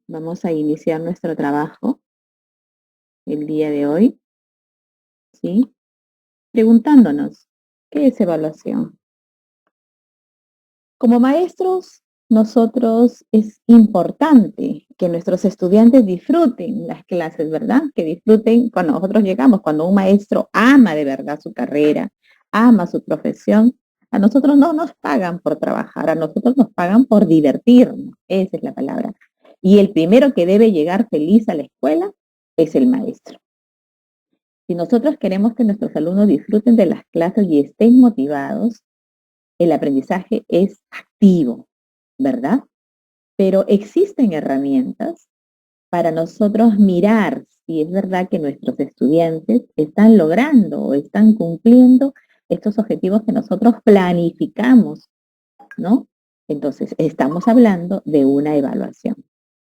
Vamos a iniciar nuestro trabajo el día de hoy, ¿sí? Preguntándonos, ¿qué es evaluación? Como maestros, nosotros es importante que nuestros estudiantes disfruten las clases, ¿verdad? Que disfruten cuando nosotros llegamos, cuando un maestro ama de verdad su carrera, ama su profesión. A nosotros no nos pagan por trabajar, a nosotros nos pagan por divertirnos, esa es la palabra. Y el primero que debe llegar feliz a la escuela es el maestro. Si nosotros queremos que nuestros alumnos disfruten de las clases y estén motivados, el aprendizaje es activo, ¿verdad? Pero existen herramientas para nosotros mirar si es verdad que nuestros estudiantes están logrando o están cumpliendo estos objetivos que nosotros planificamos, ¿no? Entonces, estamos hablando de una evaluación,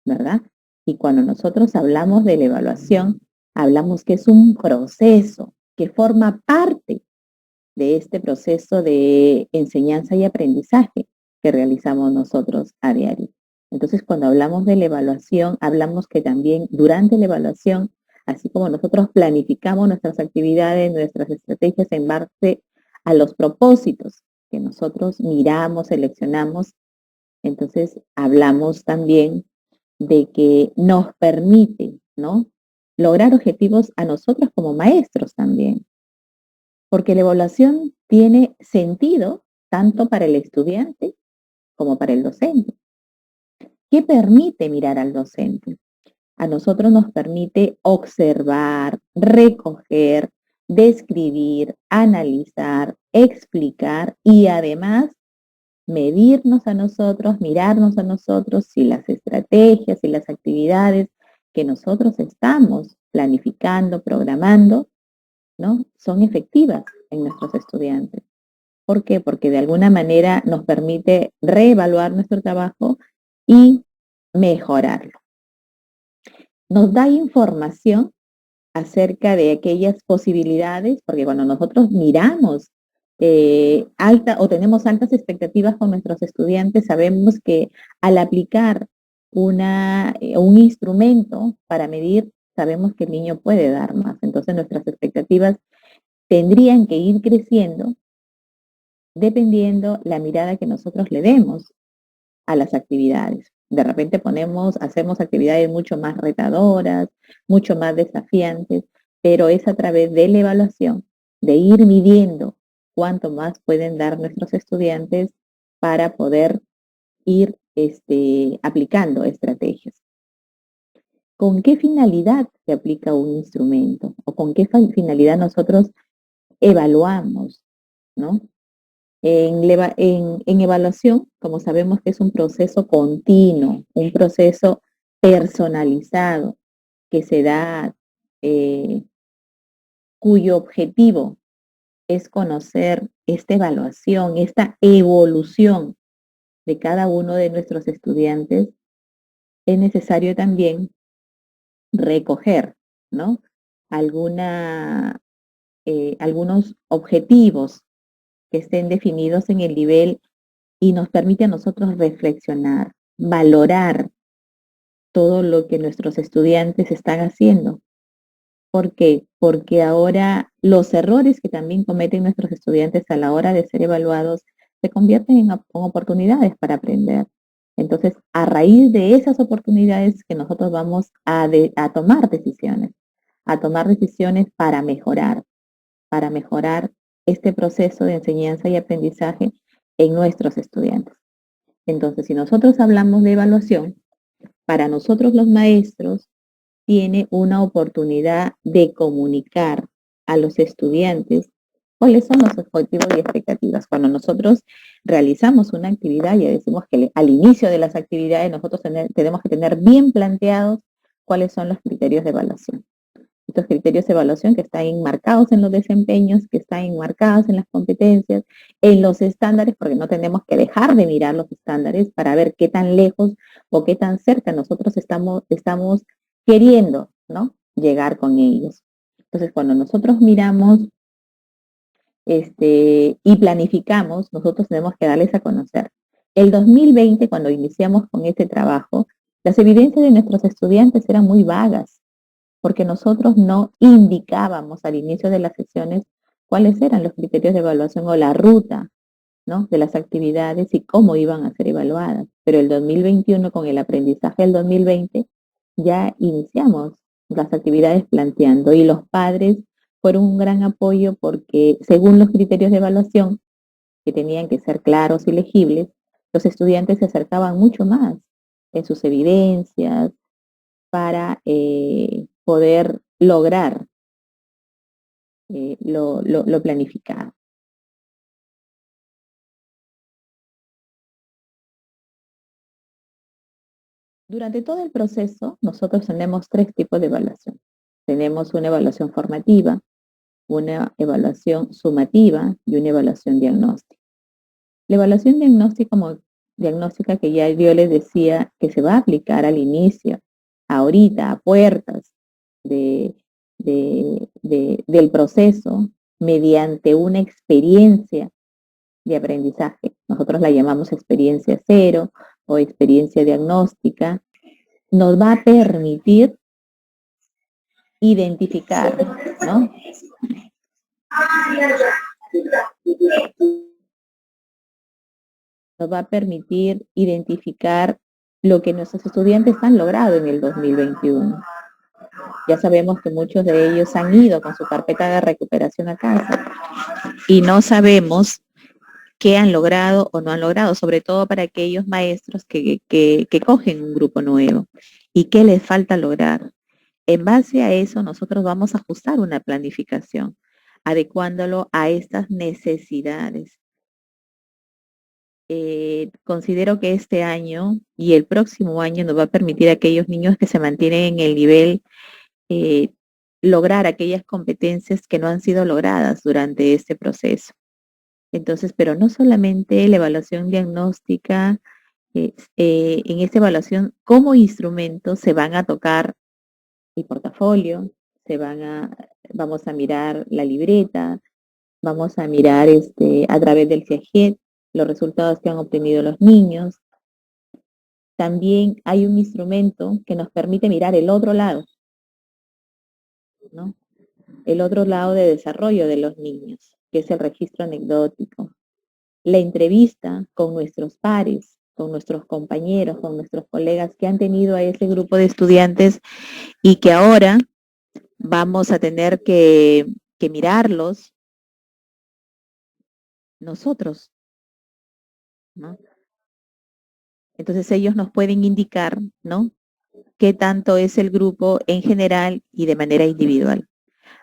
¿verdad? Y cuando nosotros hablamos de la evaluación, hablamos que es un proceso que forma parte de este proceso de enseñanza y aprendizaje que realizamos nosotros a diario. Entonces, cuando hablamos de la evaluación, hablamos que también durante la evaluación, así como nosotros planificamos nuestras actividades, nuestras estrategias en base a los propósitos que nosotros miramos, seleccionamos, entonces hablamos también de que nos permite, ¿no? Lograr objetivos a nosotros como maestros también, porque la evaluación tiene sentido tanto para el estudiante como para el docente. ¿Qué permite mirar al docente? A nosotros nos permite observar, recoger, describir, analizar, explicar y además medirnos a nosotros, mirarnos a nosotros si las estrategias y las actividades que nosotros estamos planificando, programando, ¿no? Son efectivas en nuestros estudiantes. ¿Por qué? Porque de alguna manera nos permite reevaluar nuestro trabajo y mejorarlo. Nos da información acerca de aquellas posibilidades, porque cuando nosotros miramos alta o tenemos altas expectativas con nuestros estudiantes, sabemos que al aplicar un instrumento para medir, sabemos que el niño puede dar más. Entonces nuestras expectativas tendrían que ir creciendo dependiendo la mirada que nosotros le demos a las actividades. De repente hacemos actividades mucho más retadoras, mucho más desafiantes, pero es a través de la evaluación, de ir midiendo cuánto más pueden dar nuestros estudiantes para poder ir aplicando estrategias. ¿Con qué finalidad se aplica un instrumento? ¿O con qué finalidad nosotros evaluamos? ¿No? En evaluación, como sabemos que es un proceso continuo, un proceso personalizado que se da, eh, cuyo objetivo es conocer esta evaluación, esta evolución de cada uno de nuestros estudiantes, es necesario también recoger, ¿no? Alguna, algunos objetivos que estén definidos en el nivel y nos permite a nosotros reflexionar, valorar todo lo que nuestros estudiantes están haciendo. ¿Por qué? Porque ahora los errores que también cometen nuestros estudiantes a la hora de ser evaluados se convierten en oportunidades para aprender. Entonces, a raíz de esas oportunidades que nosotros vamos a tomar decisiones para mejorar este proceso de enseñanza y aprendizaje en nuestros estudiantes. Entonces, si nosotros hablamos de evaluación, para nosotros los maestros tiene una oportunidad de comunicar a los estudiantes cuáles son los objetivos y expectativas. Cuando nosotros realizamos una actividad, ya decimos que al inicio de las actividades nosotros tenemos que tener bien planteados cuáles son los criterios de evaluación. Estos criterios de evaluación que están enmarcados en los desempeños, que están enmarcados en las competencias, en los estándares, porque no tenemos que dejar de mirar los estándares para ver qué tan lejos o qué tan cerca nosotros estamos queriendo, ¿no? Llegar con ellos. Entonces, cuando nosotros miramos y planificamos, nosotros tenemos que darles a conocer. El 2020, cuando iniciamos con este trabajo, Las evidencias de nuestros estudiantes eran muy vagas, porque nosotros no indicábamos al inicio de las sesiones cuáles eran los criterios de evaluación o la ruta, ¿no?, de las actividades y cómo iban a ser evaluadas. Pero el 2021, con el aprendizaje del 2020, ya iniciamos las actividades planteando y los padres fueron un gran apoyo porque según los criterios de evaluación, que tenían que ser claros y legibles, los estudiantes se acercaban mucho más en sus evidencias para poder lograr lo planificado. Durante todo el proceso, nosotros tenemos tres tipos de evaluación. Tenemos una evaluación formativa, una evaluación sumativa y una evaluación diagnóstica. La evaluación diagnóstica que ya yo les decía que se va a aplicar al inicio, ahorita, a puertas de, del proceso, mediante una experiencia de aprendizaje. Nosotros la llamamos experiencia cero o experiencia diagnóstica. Nos va a permitir identificar, ¿no? Nos va a permitir identificar lo que nuestros estudiantes han logrado en el 2021. Ya sabemos que muchos de ellos han ido con su carpeta de recuperación a casa y no sabemos qué han logrado o no han logrado, sobre todo para aquellos maestros que cogen un grupo nuevo y qué les falta lograr. En base a eso, nosotros vamos a ajustar una planificación, adecuándolo a estas necesidades. Considero que este año y el próximo año nos va a permitir a aquellos niños que se mantienen en el nivel eh, lograr aquellas competencias que no han sido logradas durante este proceso. Entonces, pero no solamente la evaluación diagnóstica, en esta evaluación como instrumento se van a tocar el portafolio, vamos a mirar la libreta, vamos a mirar a través del CIAGED los resultados que han obtenido los niños. También hay un instrumento que nos permite mirar el otro lado, ¿no? El otro lado de desarrollo de los niños, que es el registro anecdótico. La entrevista con nuestros pares, con nuestros compañeros, con nuestros colegas que han tenido a ese grupo de estudiantes y que ahora vamos a tener que mirarlos nosotros, ¿no? Entonces ellos nos pueden indicar, ¿no?, qué tanto es el grupo en general y de manera individual.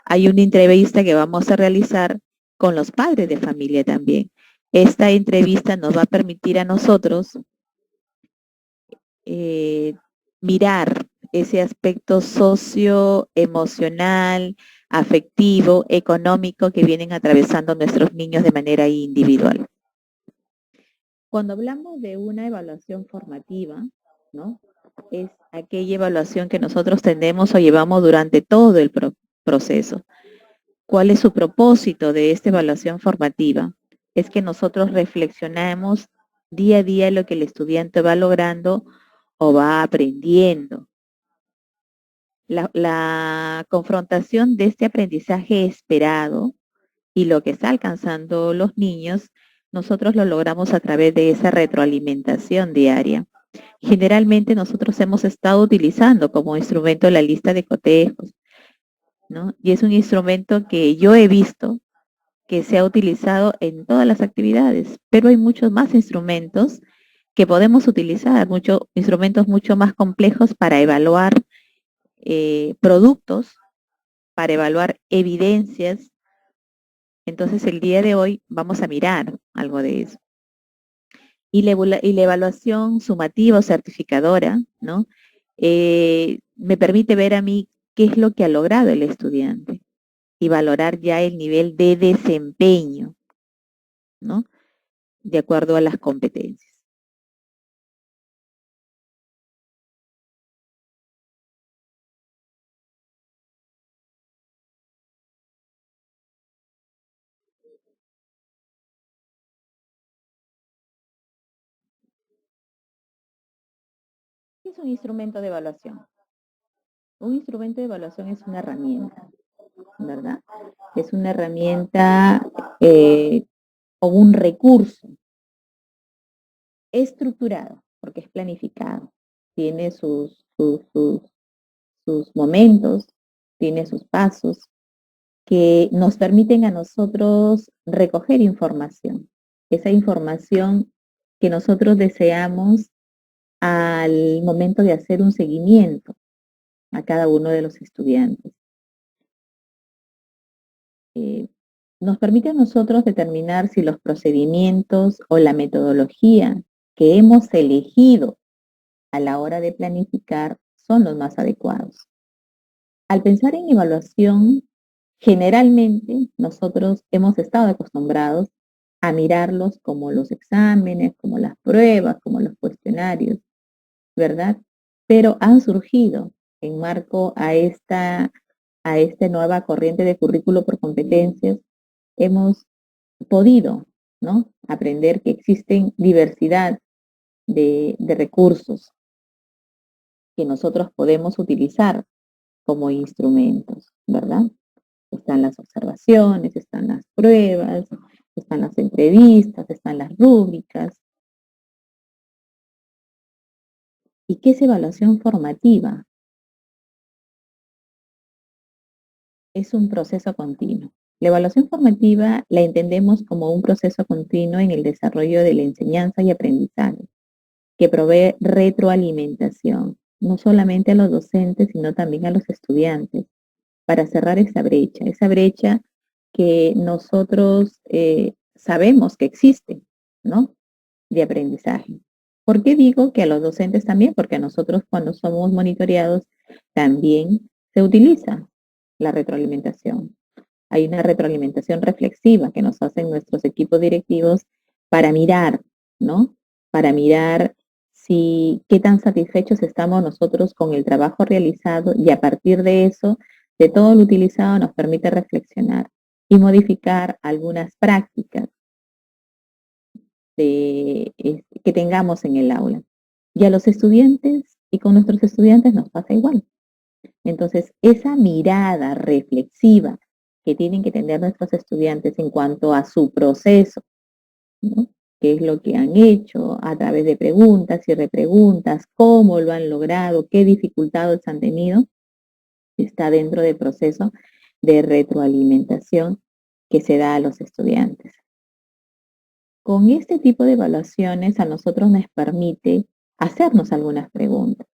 Hay una entrevista que vamos a realizar con los padres de familia también. Esta entrevista nos va a permitir a nosotros eh, mirar ese aspecto socioemocional, afectivo, económico que vienen atravesando nuestros niños de manera individual. Cuando hablamos de una evaluación formativa, ¿no?, es aquella evaluación que nosotros tenemos o llevamos durante todo el proceso. ¿Cuál es su propósito de esta evaluación formativa? Es que nosotros reflexionamos día a día lo que el estudiante va logrando o va aprendiendo. La confrontación de este aprendizaje esperado y lo que está alcanzando los niños, nosotros lo logramos a través de esa retroalimentación diaria. Generalmente nosotros hemos estado utilizando como instrumento la lista de cotejos, ¿no? Y es un instrumento que yo he visto que se ha utilizado en todas las actividades, pero hay muchos más instrumentos que podemos utilizar, muchos instrumentos mucho más complejos para evaluar productos, para evaluar evidencias. Entonces el día de hoy vamos a mirar algo de eso. Y la evaluación sumativa o certificadora, ¿no?, me permite ver a mí qué es lo que ha logrado el estudiante y valorar ya el nivel de desempeño, ¿no?, de acuerdo a las competencias. ¿Qué es un instrumento de evaluación? Un instrumento de evaluación es una herramienta, ¿verdad? Es una herramienta o un recurso estructurado, porque es planificado, tiene sus momentos, tiene sus pasos, que nos permiten a nosotros recoger información, esa información que nosotros deseamos al momento de hacer un seguimiento a cada uno de los estudiantes. Eh, Nos permite a nosotros determinar si los procedimientos o la metodología que hemos elegido a la hora de planificar son los más adecuados. Al pensar en evaluación, generalmente nosotros hemos estado acostumbrados a mirarlos como los exámenes, como las pruebas, como los cuestionarios, ¿verdad? Pero han surgido en marco a esta nueva corriente de currículo por competencias, hemos podido, ¿no? Aprender que existen diversidad de recursos que nosotros podemos utilizar como instrumentos, ¿verdad? Están las observaciones, están las pruebas, están las entrevistas, están las rúbricas. ¿Y qué es evaluación formativa? Es un proceso continuo. La evaluación formativa la entendemos como un proceso continuo en el desarrollo de la enseñanza y aprendizaje, que provee retroalimentación, no solamente a los docentes, sino también a los estudiantes, para cerrar esa brecha que nosotros sabemos que existe, ¿no? De aprendizaje. ¿Por qué digo que a los docentes también? Porque a nosotros cuando somos monitoreados también se utiliza la retroalimentación. Hay una retroalimentación reflexiva que nos hacen nuestros equipos directivos para mirar, ¿no? Para mirar si qué tan satisfechos estamos nosotros con el trabajo realizado y a partir de eso, de todo lo utilizado nos permite reflexionar y modificar algunas prácticas que tengamos en el aula. Y a los estudiantes y con nuestros estudiantes nos pasa igual. Entonces, esa mirada reflexiva que tienen que tener nuestros estudiantes en cuanto a su proceso, ¿no? Qué es lo que han hecho a través de preguntas y repreguntas, cómo lo han logrado, qué dificultades han tenido, está dentro del proceso de retroalimentación que se da a los estudiantes. Con este tipo de evaluaciones a nosotros nos permite hacernos algunas preguntas,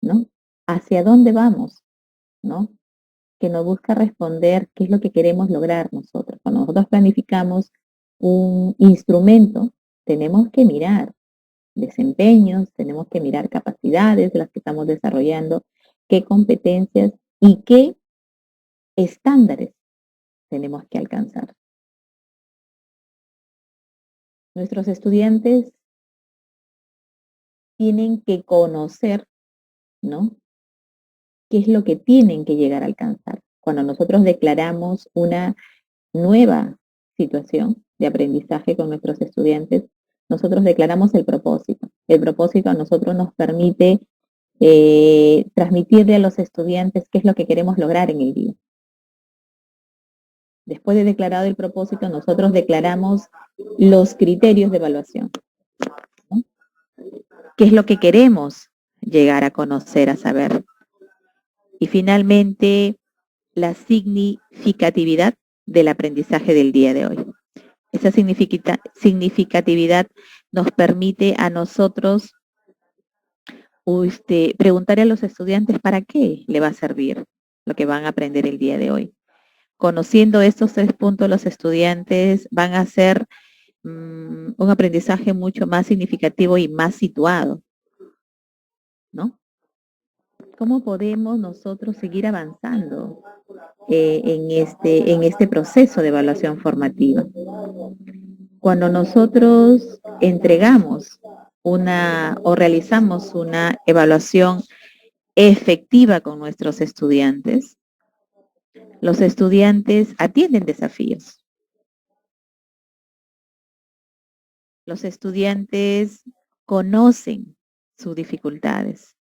¿no? ¿Hacia dónde vamos? ¿No? Que nos busca responder qué es lo que queremos lograr nosotros. Cuando nosotros planificamos un instrumento, tenemos que mirar desempeños, tenemos que mirar capacidades de las que estamos desarrollando, qué competencias y qué estándares tenemos que alcanzar. Nuestros estudiantes tienen que conocer, ¿no? ¿Qué es lo que tienen que llegar a alcanzar? Cuando nosotros declaramos una nueva situación de aprendizaje con nuestros estudiantes, nosotros declaramos el propósito. El propósito a nosotros nos permite transmitirle a los estudiantes qué es lo que queremos lograr en el día. Después de declarado el propósito, nosotros declaramos los criterios de evaluación, ¿no? ¿Qué es lo que queremos llegar a conocer, a saber? Y finalmente, la significatividad del aprendizaje del día de hoy. Esa significatividad nos permite a nosotros preguntarle a los estudiantes para qué le va a servir lo que van a aprender el día de hoy. Conociendo estos 3 puntos, los estudiantes van a hacer un aprendizaje mucho más significativo y más situado, ¿no? ¿Cómo podemos nosotros seguir avanzando en este proceso de evaluación formativa? Cuando nosotros entregamos o realizamos una evaluación efectiva con nuestros estudiantes, los estudiantes atienden desafíos. Los estudiantes conocen sus dificultades.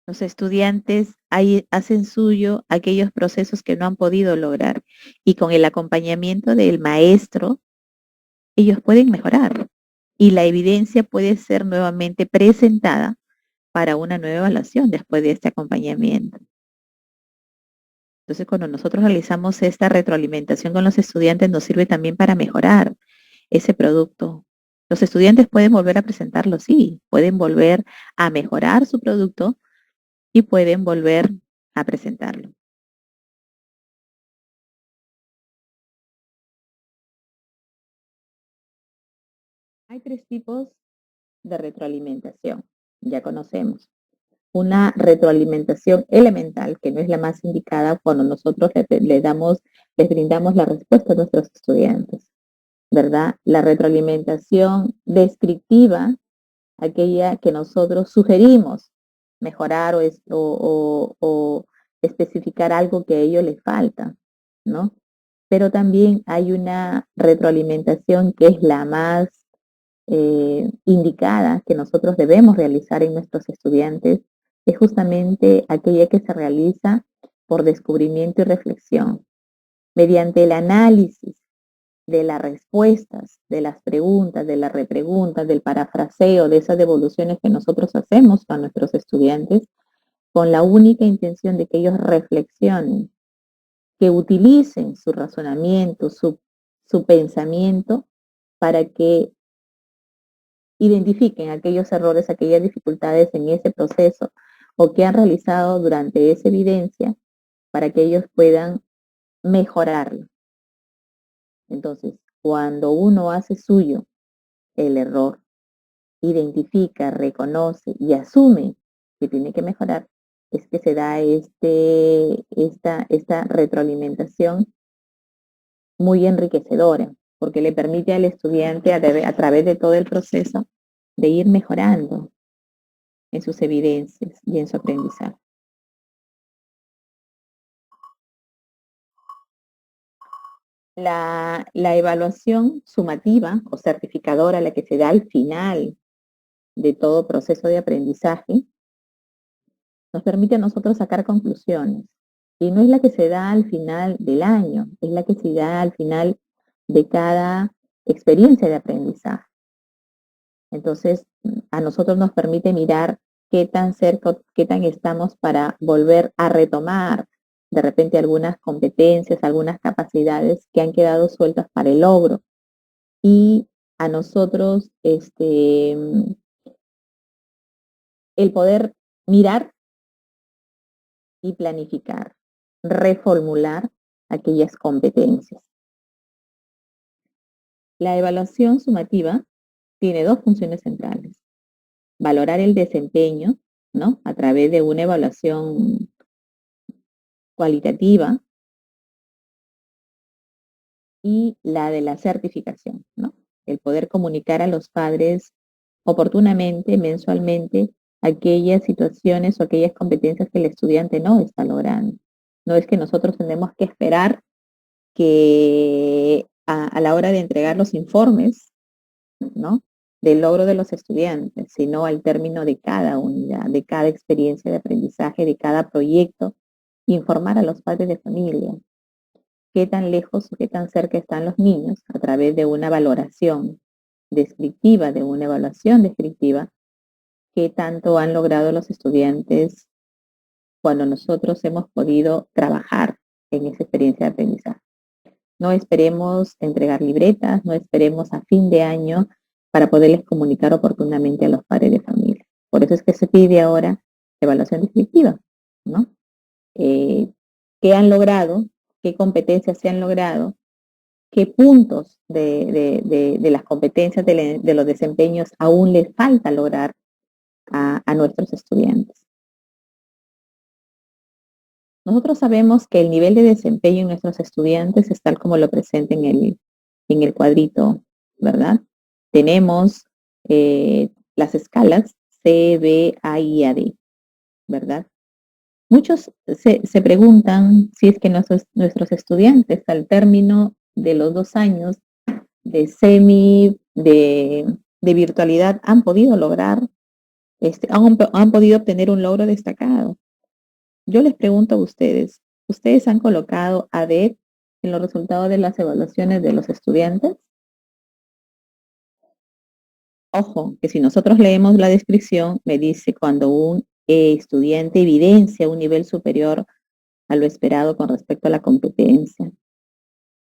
Los estudiantes ahí hacen suyo aquellos procesos que no han podido lograr y con el acompañamiento del maestro, ellos pueden mejorar y la evidencia puede ser nuevamente presentada para una nueva evaluación después de este acompañamiento. Entonces, cuando nosotros realizamos esta retroalimentación con los estudiantes, nos sirve también para mejorar ese producto. Los estudiantes pueden volver a presentarlo, sí, pueden volver a mejorar su producto y pueden volver a presentarlo. Hay tres tipos de retroalimentación, ya conocemos. Una retroalimentación elemental, que no es la más indicada cuando nosotros les brindamos la respuesta a nuestros estudiantes, ¿verdad? La retroalimentación descriptiva, aquella que nosotros sugerimos mejorar o especificar algo que a ellos les falta, ¿no? Pero también hay una retroalimentación que es la más indicada que nosotros debemos realizar en nuestros estudiantes, es justamente aquella que se realiza por descubrimiento y reflexión, mediante el análisis de las respuestas, de las preguntas, de las repreguntas, del parafraseo, de esas devoluciones que nosotros hacemos a nuestros estudiantes, con la única intención de que ellos reflexionen, que utilicen su razonamiento, su pensamiento, para que identifiquen aquellos errores, aquellas dificultades en ese proceso o que han realizado durante esa evidencia para que ellos puedan mejorarlo. Entonces, cuando uno hace suyo el error, identifica, reconoce y asume que tiene que mejorar, es que se da esta retroalimentación muy enriquecedora, porque le permite al estudiante a través de todo el proceso de ir mejorando en sus evidencias y en su aprendizaje. La evaluación sumativa o certificadora, la que se da al final de todo proceso de aprendizaje, nos permite a nosotros sacar conclusiones. Y no es la que se da al final del año, es la que se da al final de cada experiencia de aprendizaje. Entonces, a nosotros nos permite mirar qué tan cerca, qué tan estamos para volver a retomar de repente algunas competencias, algunas capacidades que han quedado sueltas para el logro. Y a nosotros, el poder mirar y planificar, reformular aquellas competencias. La evaluación sumativa tiene dos funciones centrales. Valorar el desempeño, ¿no? A través de una evaluación cualitativa y la de la certificación, ¿no? El poder comunicar a los padres oportunamente, mensualmente, aquellas situaciones o aquellas competencias que el estudiante no está logrando. No es que nosotros tenemos que esperar que a la hora de entregar los informes, ¿no? Del logro de los estudiantes, sino al término de cada unidad, de cada experiencia de aprendizaje, de cada proyecto, informar a los padres de familia qué tan lejos o qué tan cerca están los niños a través de una valoración descriptiva, de una evaluación descriptiva, qué tanto han logrado los estudiantes cuando nosotros hemos podido trabajar en esa experiencia de aprendizaje. No esperemos entregar libretas, no esperemos a fin de año para poderles comunicar oportunamente a los padres de familia. Por eso es que se pide ahora evaluación descriptiva, ¿no? ¿Qué han logrado? ¿Qué competencias se han logrado? ¿Qué puntos de las competencias de los desempeños aún les falta lograr a nuestros estudiantes? Nosotros sabemos que el nivel de desempeño en nuestros estudiantes es tal como lo presenta en el cuadrito, ¿verdad? Tenemos las escalas C, B, A y A, D, ¿verdad? Muchos se preguntan si es que nuestros estudiantes al término de los 2 años de virtualidad han podido lograr Han podido obtener un logro destacado. Yo les pregunto a ustedes, ¿ustedes han colocado ADET en los resultados de las evaluaciones de los estudiantes? Ojo, que si nosotros leemos la descripción, me dice cuando un estudiante evidencia un nivel superior a lo esperado con respecto a la competencia.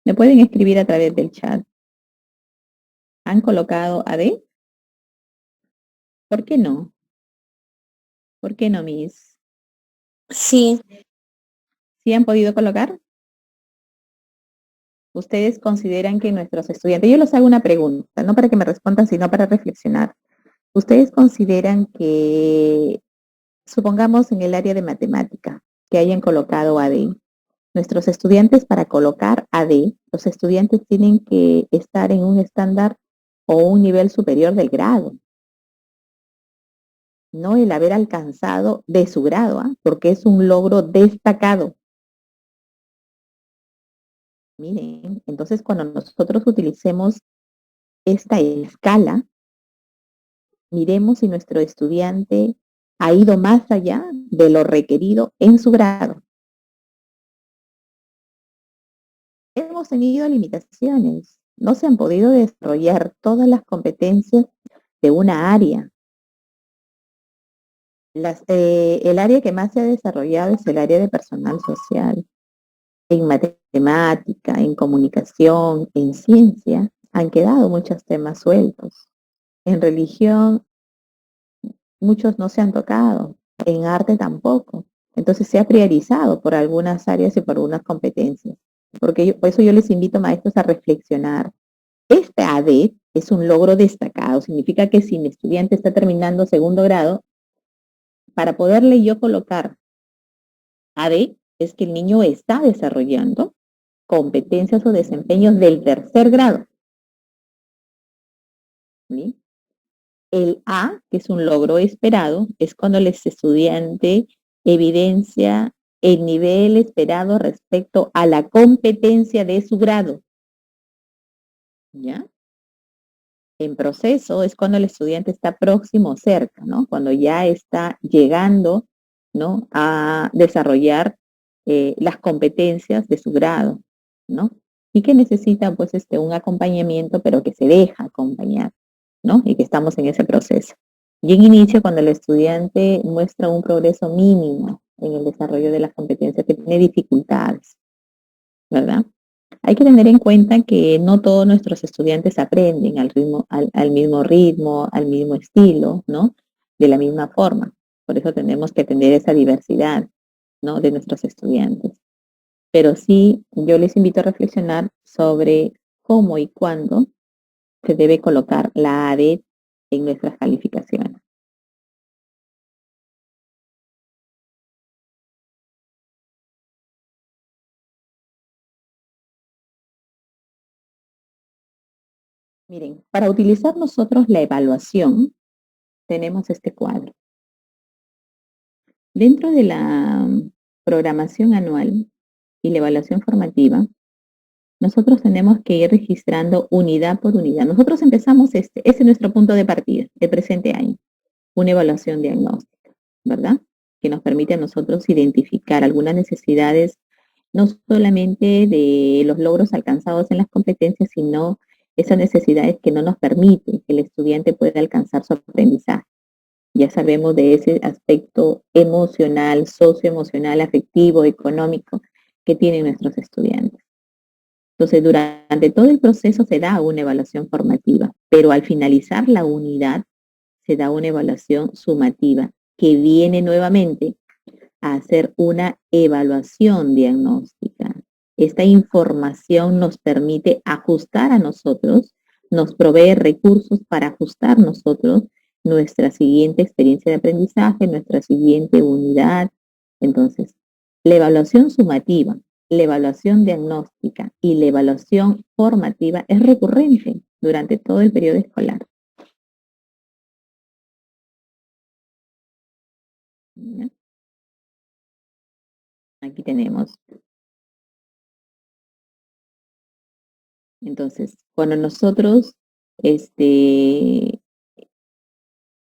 Me pueden escribir a través del chat. ¿Han colocado AD? ¿Por qué no? ¿Por qué no, Miss? Sí, ¿Sí han podido colocar? ¿Ustedes consideran que nuestros estudiantes, yo les hago una pregunta, no para que me respondan, sino para reflexionar. ¿Ustedes consideran que, supongamos en el área de matemática, que hayan colocado AD, nuestros estudiantes para colocar AD, los estudiantes tienen que estar en un estándar o un nivel superior del grado, no el haber alcanzado de su grado, ¿ah? Porque es un logro destacado. Miren, entonces cuando nosotros utilicemos esta escala, miremos si nuestro estudiante ha ido más allá de lo requerido en su grado. Hemos tenido limitaciones, no se han podido desarrollar todas las competencias de una área. El área que más se ha desarrollado es el área de personal social. En matemática, en comunicación, en ciencia, han quedado muchos temas sueltos. En religión, muchos no se han tocado. En arte tampoco. Entonces se ha priorizado por algunas áreas y por algunas competencias. Por eso yo les invito, maestros, a reflexionar. Este ADET es un logro destacado. Significa que si mi estudiante está terminando segundo grado, para poderle yo colocar AD es que el niño está desarrollando competencias o desempeños del tercer grado. ¿Sí? El A, que es un logro esperado, es cuando el estudiante evidencia el nivel esperado respecto a la competencia de su grado. ¿Ya? En proceso es cuando el estudiante está próximo o cerca, ¿no? Cuando ya está llegando, ¿no? A desarrollar las competencias de su grado, ¿no? Y que necesita, pues, un acompañamiento, pero que se deja acompañar, ¿no? Y que estamos en ese proceso. Y en inicio, cuando el estudiante muestra un progreso mínimo en el desarrollo de las competencias, que tiene dificultades, ¿verdad? Hay que tener en cuenta que no todos nuestros estudiantes aprenden al mismo ritmo, al mismo estilo, ¿no? De la misma forma. Por eso tenemos que tener esa diversidad, ¿no? De nuestros estudiantes. Pero sí, yo les invito a reflexionar sobre cómo y cuándo se debe colocar la ADE en nuestras calificaciones. Miren, para utilizar nosotros la evaluación, tenemos este cuadro. Dentro de la programación anual y la evaluación formativa, nosotros tenemos que ir registrando unidad por unidad. Nosotros empezamos ese es nuestro punto de partida, el presente año, una evaluación diagnóstica, ¿verdad? Que nos permite a nosotros identificar algunas necesidades, no solamente de los logros alcanzados en las competencias, sino esas necesidades que no nos permiten que el estudiante pueda alcanzar su aprendizaje. Ya sabemos de ese aspecto emocional, socioemocional, afectivo, económico que tienen nuestros estudiantes. Entonces, durante todo el proceso se da una evaluación formativa, pero al finalizar la unidad se da una evaluación sumativa que viene nuevamente a hacer una evaluación diagnóstica. Esta información nos permite ajustar a nosotros, nos provee recursos para ajustar nosotros nuestra siguiente experiencia de aprendizaje, nuestra siguiente unidad. Entonces, la evaluación sumativa, la evaluación diagnóstica y la evaluación formativa es recurrente durante todo el periodo escolar. ¿Ya? Aquí tenemos. Entonces, cuando nosotros este,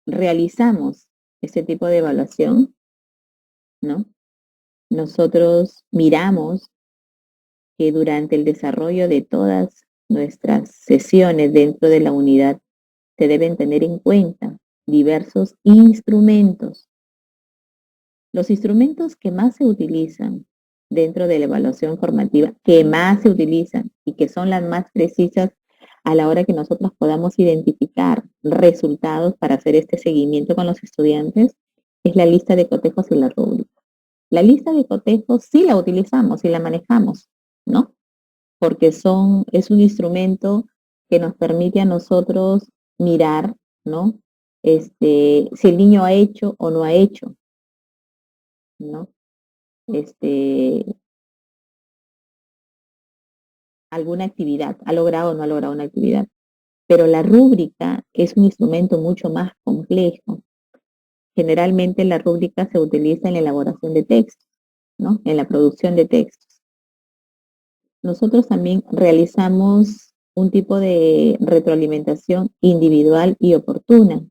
realizamos este tipo de evaluación, ¿no? Nosotros miramos que durante el desarrollo de todas nuestras sesiones dentro de la unidad se deben tener en cuenta diversos instrumentos. Los instrumentos que más se utilizan dentro de la evaluación formativa, que más se utilizan y que son las más precisas a la hora que nosotros podamos identificar resultados para hacer este seguimiento con los estudiantes, es la lista de cotejos y la rúbrica. La lista de cotejos sí la utilizamos y la manejamos, ¿no? Porque es un instrumento que nos permite a nosotros mirar, ¿no? Si el niño ha hecho o no ha hecho, ¿no? Este, alguna actividad, ha logrado o no ha logrado una actividad. Pero la rúbrica es un instrumento mucho más complejo. Generalmente la rúbrica se utiliza en la elaboración de textos, ¿no? En la producción de textos. Nosotros también realizamos un tipo de retroalimentación individual y oportuna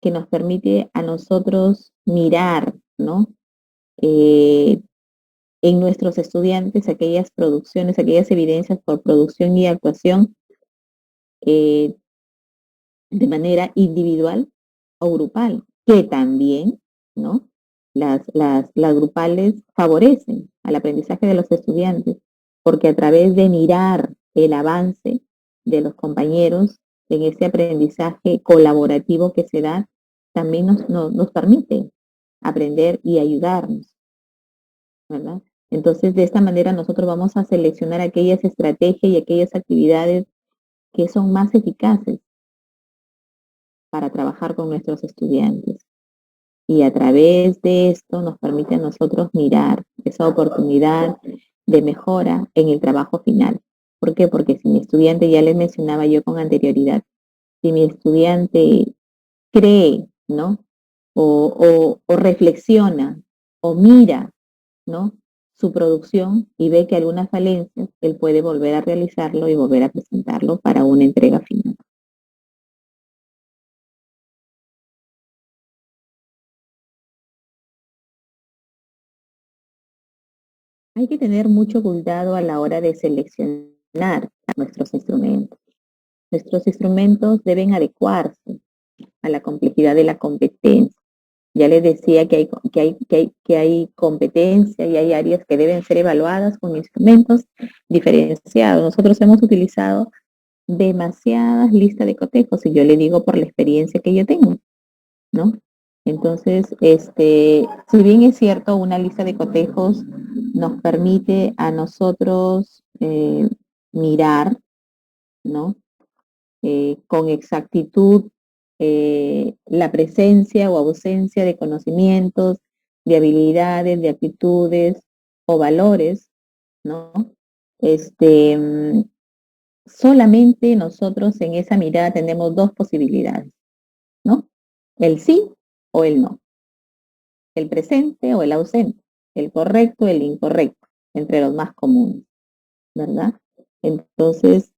que nos permite a nosotros mirar, ¿no? En nuestros estudiantes aquellas producciones, aquellas evidencias por producción y actuación eh, de manera individual o grupal, que también, ¿no? Las grupales favorecen al aprendizaje de los estudiantes, porque a través de mirar el avance de los compañeros en ese aprendizaje colaborativo que se da, también nos permite aprender y ayudarnos, ¿verdad? Entonces, de esta manera nosotros vamos a seleccionar aquellas estrategias y aquellas actividades que son más eficaces para trabajar con nuestros estudiantes. Y a través de esto nos permite a nosotros mirar esa oportunidad de mejora en el trabajo final. ¿Por qué? Porque si mi estudiante, ya les mencionaba yo con anterioridad, si mi estudiante cree, ¿no? O reflexiona o mira, ¿no? Su producción y ve que algunas falencias, él puede volver a realizarlo y volver a presentarlo para una entrega final. Hay que tener mucho cuidado a la hora de seleccionar nuestros instrumentos. Nuestros instrumentos deben adecuarse a la complejidad de la competencia. Ya les decía que hay competencia y hay áreas que deben ser evaluadas con instrumentos diferenciados. Nosotros hemos utilizado demasiadas listas de cotejos y yo le digo por la experiencia que yo tengo, ¿no? Entonces, si bien es cierto, una lista de cotejos nos permite a nosotros mirar, ¿no? Con exactitud la presencia o ausencia de conocimientos, de habilidades, de actitudes o valores, ¿no? Este, mm, Solamente nosotros en esa mirada tenemos dos posibilidades, ¿no? El sí o el no, el presente o el ausente, el correcto o el incorrecto, entre los más comunes, ¿verdad? Entonces,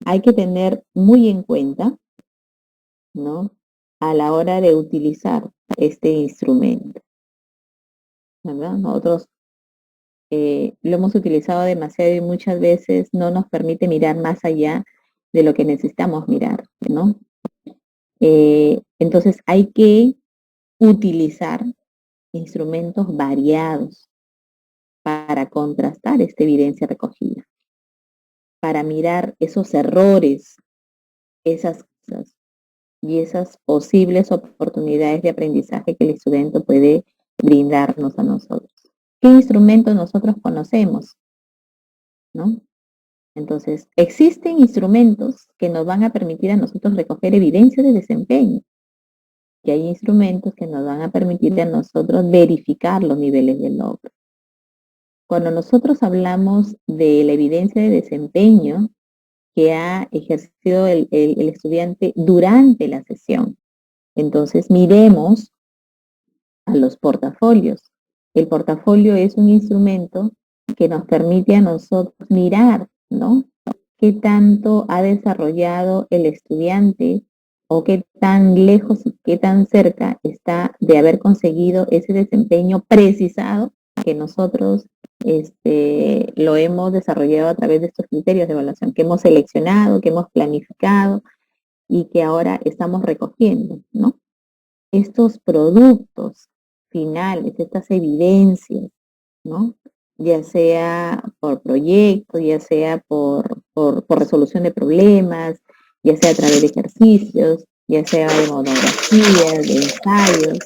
hay que tener muy en cuenta, ¿no? A la hora de utilizar este instrumento, ¿verdad? Nosotros lo hemos utilizado demasiado y muchas veces no nos permite mirar más allá de lo que necesitamos mirar, ¿no? Entonces hay que utilizar instrumentos variados para contrastar esta evidencia recogida, para mirar esos errores, esas cosas y esas posibles oportunidades de aprendizaje que el estudiante puede brindarnos a nosotros. ¿Qué instrumentos nosotros conocemos? ¿No? Entonces, existen instrumentos que nos van a permitir a nosotros recoger evidencia de desempeño y hay instrumentos que nos van a permitir a nosotros verificar los niveles de logro. Cuando nosotros hablamos de la evidencia de desempeño que ha ejercido el estudiante durante la sesión, entonces miremos a los portafolios. El portafolio es un instrumento que nos permite a nosotros mirar, ¿no? ¿Qué tanto ha desarrollado el estudiante o qué tan lejos y qué tan cerca está de haber conseguido ese desempeño precisado que nosotros lo hemos desarrollado a través de estos criterios de evaluación que hemos seleccionado, que hemos planificado y que ahora estamos recogiendo, ¿no? Estos productos finales, estas evidencias, ¿no? Ya sea por proyecto, ya sea por resolución de problemas, ya sea a través de ejercicios, ya sea de monografías, de ensayos,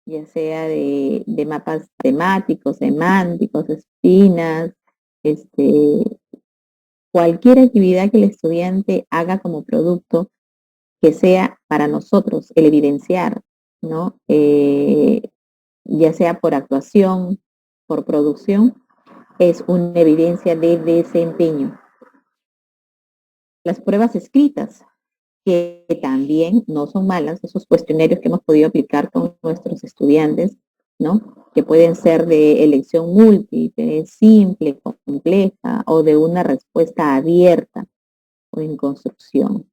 ya sea de mapas temáticos, semánticos, espinas, este, cualquier actividad que el estudiante haga como producto que sea para nosotros el evidenciar, ¿no? Ya sea por actuación, por producción, es una evidencia de desempeño. Las pruebas escritas, que también no son malas, esos cuestionarios que hemos podido aplicar con nuestros estudiantes, ¿no? Que pueden ser de elección múltiple, simple, compleja, o de una respuesta abierta o en construcción,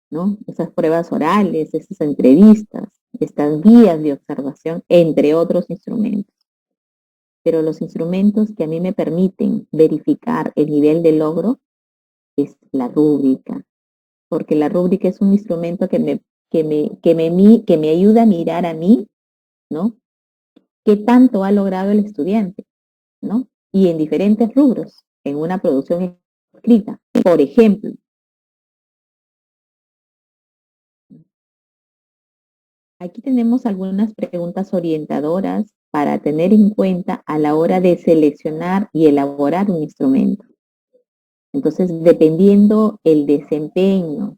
¿no? Esas pruebas orales, esas entrevistas, estas guías de observación, entre otros instrumentos. Pero los instrumentos que a mí me permiten verificar el nivel de logro es la rúbrica, porque la rúbrica es un instrumento que me ayuda a mirar a mí, ¿no? ¿Qué tanto ha logrado el estudiante, ¿no? Y en diferentes rubros, en una producción escrita. Por ejemplo, aquí tenemos algunas preguntas orientadoras para tener en cuenta a la hora de seleccionar y elaborar un instrumento. Entonces, dependiendo el desempeño,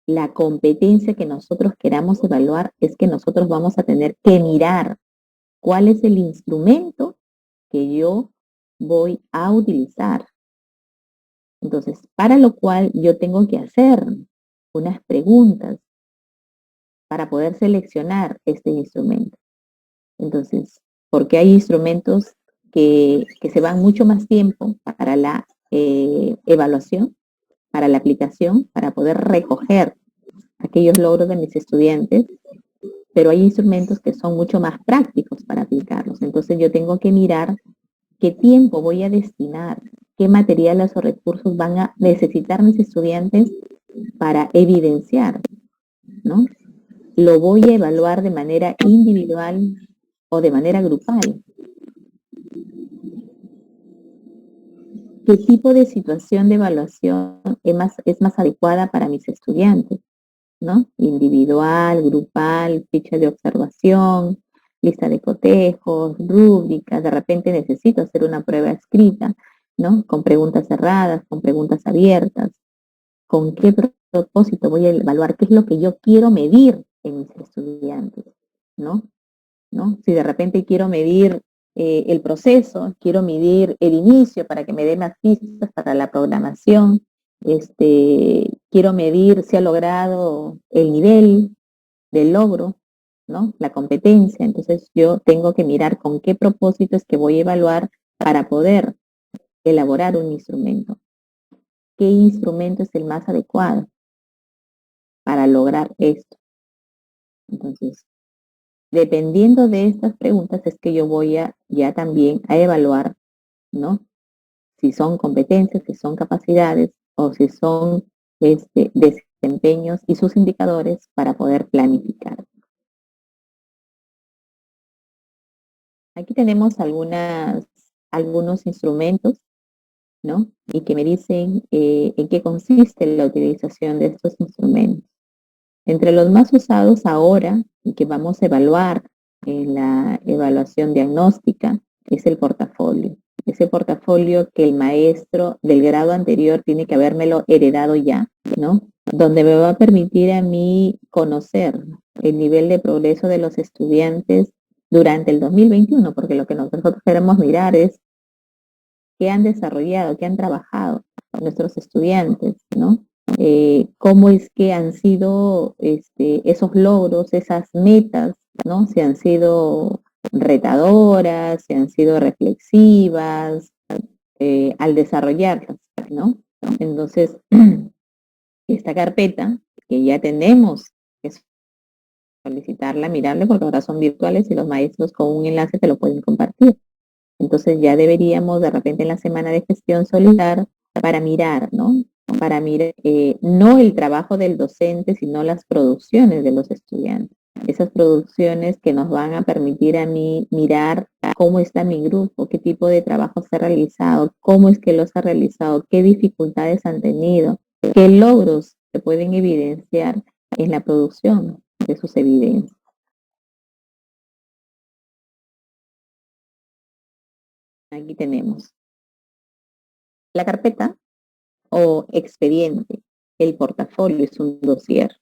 la competencia que nosotros queramos evaluar, es que nosotros vamos a tener que mirar cuál es el instrumento que yo voy a utilizar. Entonces, para lo cual yo tengo que hacer unas preguntas para poder seleccionar este instrumento. Entonces, porque hay instrumentos que se van mucho más tiempo para la evaluación, para la aplicación, para poder recoger aquellos logros de mis estudiantes, pero hay instrumentos que son mucho más prácticos para aplicarlos. Entonces yo tengo que mirar qué tiempo voy a destinar, qué materiales o recursos van a necesitar mis estudiantes para evidenciar, ¿no? Lo voy a evaluar de manera individual o de manera grupal. ¿Qué tipo de situación de evaluación es más adecuada para mis estudiantes? ¿No? Individual, grupal, ficha de observación, lista de cotejos, rúbricas, de repente necesito hacer una prueba escrita, ¿no? Con preguntas cerradas, con preguntas abiertas. ¿Con qué propósito voy a evaluar? ¿Qué es lo que yo quiero medir en mis estudiantes? ¿No? ¿No? Si de repente quiero medir el proceso, quiero medir el inicio para que me dé más pistas para la programación, quiero medir si ha logrado el nivel del logro, ¿no? La competencia. Entonces yo tengo que mirar con qué propósito es que voy a evaluar para poder elaborar un instrumento. ¿Qué instrumento es el más adecuado para lograr esto? Entonces, dependiendo de estas preguntas es que yo voy a ya también a evaluar, ¿no? Si son competencias, si son capacidades o si son desempeños y sus indicadores para poder planificar. Aquí tenemos algunos instrumentos, ¿no? Y que me dicen en qué consiste la utilización de estos instrumentos. Entre los más usados ahora y que vamos a evaluar en la evaluación diagnóstica es el portafolio. Ese portafolio que el maestro del grado anterior tiene que habérmelo heredado ya, ¿no? Donde me va a permitir a mí conocer el nivel de progreso de los estudiantes durante el 2021, porque lo que nosotros queremos mirar es qué han desarrollado, qué han trabajado nuestros estudiantes, ¿no? Cómo es que han sido esos logros, esas metas, ¿no? Si han sido retadoras, si han sido reflexivas, al desarrollarlas, ¿no? Entonces, esta carpeta que ya tenemos que solicitarla, mirarle, porque ahora son virtuales y los maestros con un enlace te lo pueden compartir. Entonces ya deberíamos de repente en la semana de gestión solicitar para mirar, ¿no? Para mirar no el trabajo del docente, sino las producciones de los estudiantes. Esas producciones que nos van a permitir a mí mirar cómo está mi grupo, qué tipo de trabajo se ha realizado, cómo es que los ha realizado, qué dificultades han tenido, qué logros se pueden evidenciar en la producción de sus evidencias. Aquí tenemos la carpeta o expediente. El portafolio es un dossier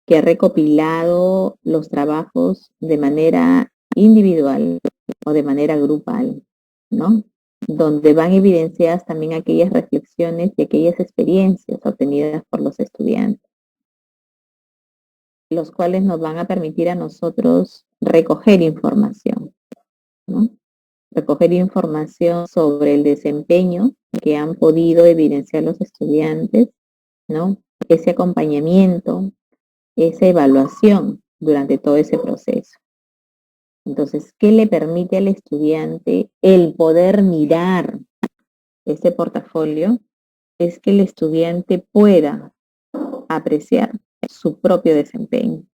que ha recopilado los trabajos de manera individual o de manera grupal, ¿no? Donde van evidenciadas también aquellas reflexiones y aquellas experiencias obtenidas por los estudiantes, los cuales nos van a permitir a nosotros recoger información, ¿no? Recoger información sobre el desempeño que han podido evidenciar los estudiantes, ¿no? Ese acompañamiento, esa evaluación durante todo ese proceso. Entonces, ¿qué le permite al estudiante el poder mirar ese portafolio? Es que el estudiante pueda apreciar su propio desempeño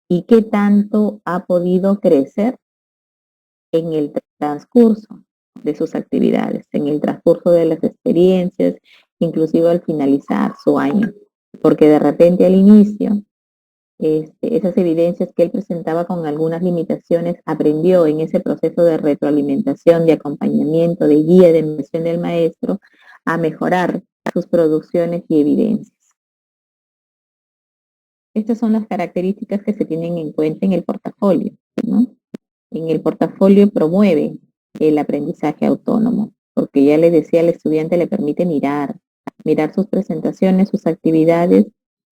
y qué tanto ha podido crecer en el transcurso de sus actividades, en el transcurso de las experiencias, inclusive al finalizar su año. Porque de repente al inicio esas evidencias que él presentaba con algunas limitaciones, aprendió en ese proceso de retroalimentación, de acompañamiento, de guía, de mención del maestro, a mejorar sus producciones y evidencias. Estas son las características que se tienen en cuenta en el portafolio, ¿no? En el portafolio promueve el aprendizaje autónomo, porque ya le decía al estudiante, le permite mirar sus presentaciones, sus actividades,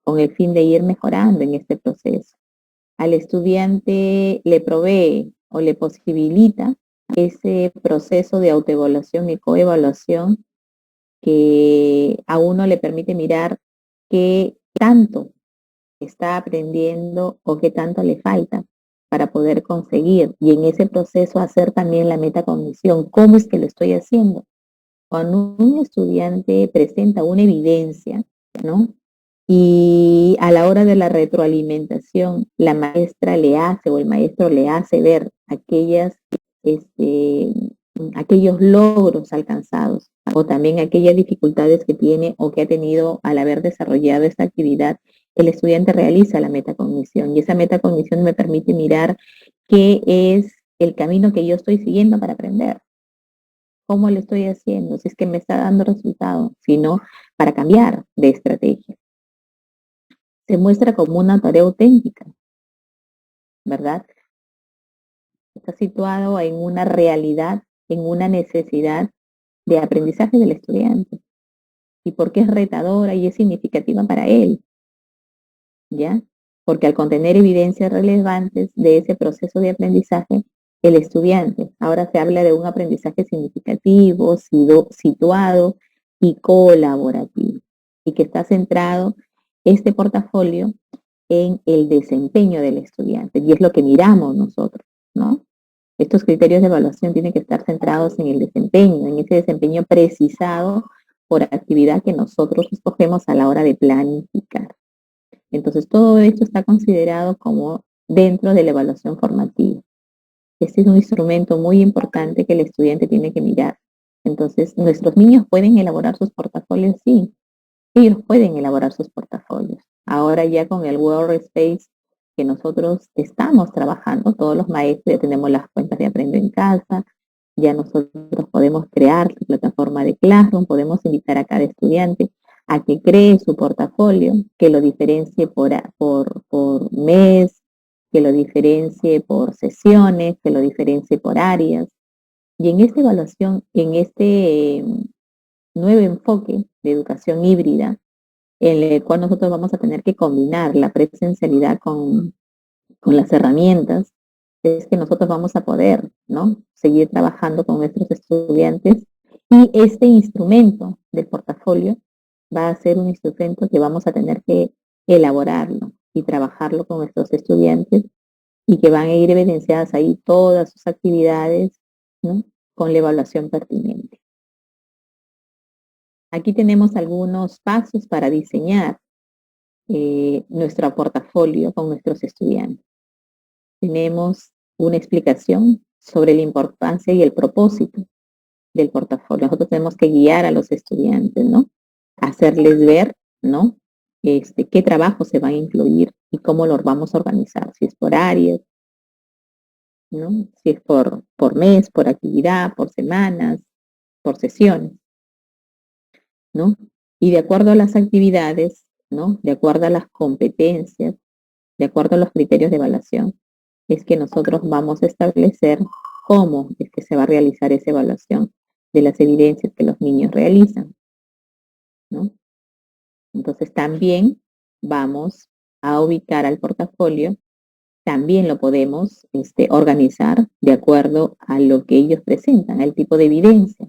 con el fin de ir mejorando en este proceso. Al estudiante le provee o le posibilita ese proceso de autoevaluación y coevaluación que a uno le permite mirar qué tanto está aprendiendo o qué tanto le falta para poder conseguir y en ese proceso hacer también la metacognición. ¿Cómo es que lo estoy haciendo? Cuando un estudiante presenta una evidencia, ¿no? Y a la hora de la retroalimentación, la maestra le hace o el maestro le hace ver este, aquellos logros alcanzados o también aquellas dificultades que tiene o que ha tenido al haber desarrollado esta actividad, el estudiante realiza la metacognición y esa metacognición me permite mirar qué es el camino que yo estoy siguiendo para aprender, cómo lo estoy haciendo, si es que me está dando resultado, sino para cambiar de estrategia. Se muestra como una tarea auténtica, ¿verdad? Está situado en una realidad, en una necesidad de aprendizaje del estudiante y porque es retadora y es significativa para él, ¿ya? Porque al contener evidencias relevantes de ese proceso de aprendizaje, el estudiante, ahora se habla de un aprendizaje significativo, situado y colaborativo, y que está centrado este portafolio en el desempeño del estudiante, y es lo que miramos nosotros, ¿no? Estos criterios de evaluación tienen que estar centrados en el desempeño, en ese desempeño precisado por actividad que nosotros escogemos a la hora de planificar. Entonces, todo esto está considerado como dentro de la evaluación formativa. Este es un instrumento muy importante que el estudiante tiene que mirar. Entonces, ¿nuestros niños pueden elaborar sus portafolios? Sí, ellos pueden elaborar sus portafolios. Ahora ya con el Workspace que nosotros estamos trabajando, todos los maestros ya tenemos las cuentas de Aprendo en Casa, ya nosotros podemos crear su plataforma de Classroom, podemos invitar a cada estudiante a que cree su portafolio, que lo diferencie por mes, que lo diferencie por sesiones, que lo diferencie por áreas. Y en esta evaluación, en este nuevo enfoque de educación híbrida, en el cual nosotros vamos a tener que combinar la presencialidad con las herramientas, es que nosotros vamos a poder, ¿no? Seguir trabajando con nuestros estudiantes Y este instrumento del portafolio va a ser un instrumento que vamos a tener que elaborarlo y trabajarlo con nuestros estudiantes y que van a ir evidenciadas ahí todas sus actividades, ¿no? Con la evaluación pertinente. Aquí tenemos algunos pasos para diseñar nuestro portafolio con nuestros estudiantes. Tenemos una explicación sobre la importancia y el propósito del portafolio. Nosotros tenemos que guiar a los estudiantes, ¿no? Hacerles ver, ¿no? Qué trabajos se van a incluir y cómo los vamos a organizar, si es por áreas, ¿no? Si es por mes, por actividad, por semanas, por sesiones, ¿no? Y de acuerdo a las actividades, ¿no? De acuerdo a las competencias, de acuerdo a los criterios de evaluación, es que nosotros vamos a establecer cómo es que se va a realizar esa evaluación de las evidencias que los niños realizan, ¿no? Entonces también vamos a ubicar al portafolio, también lo podemos organizar de acuerdo a lo que ellos presentan, al tipo de evidencia.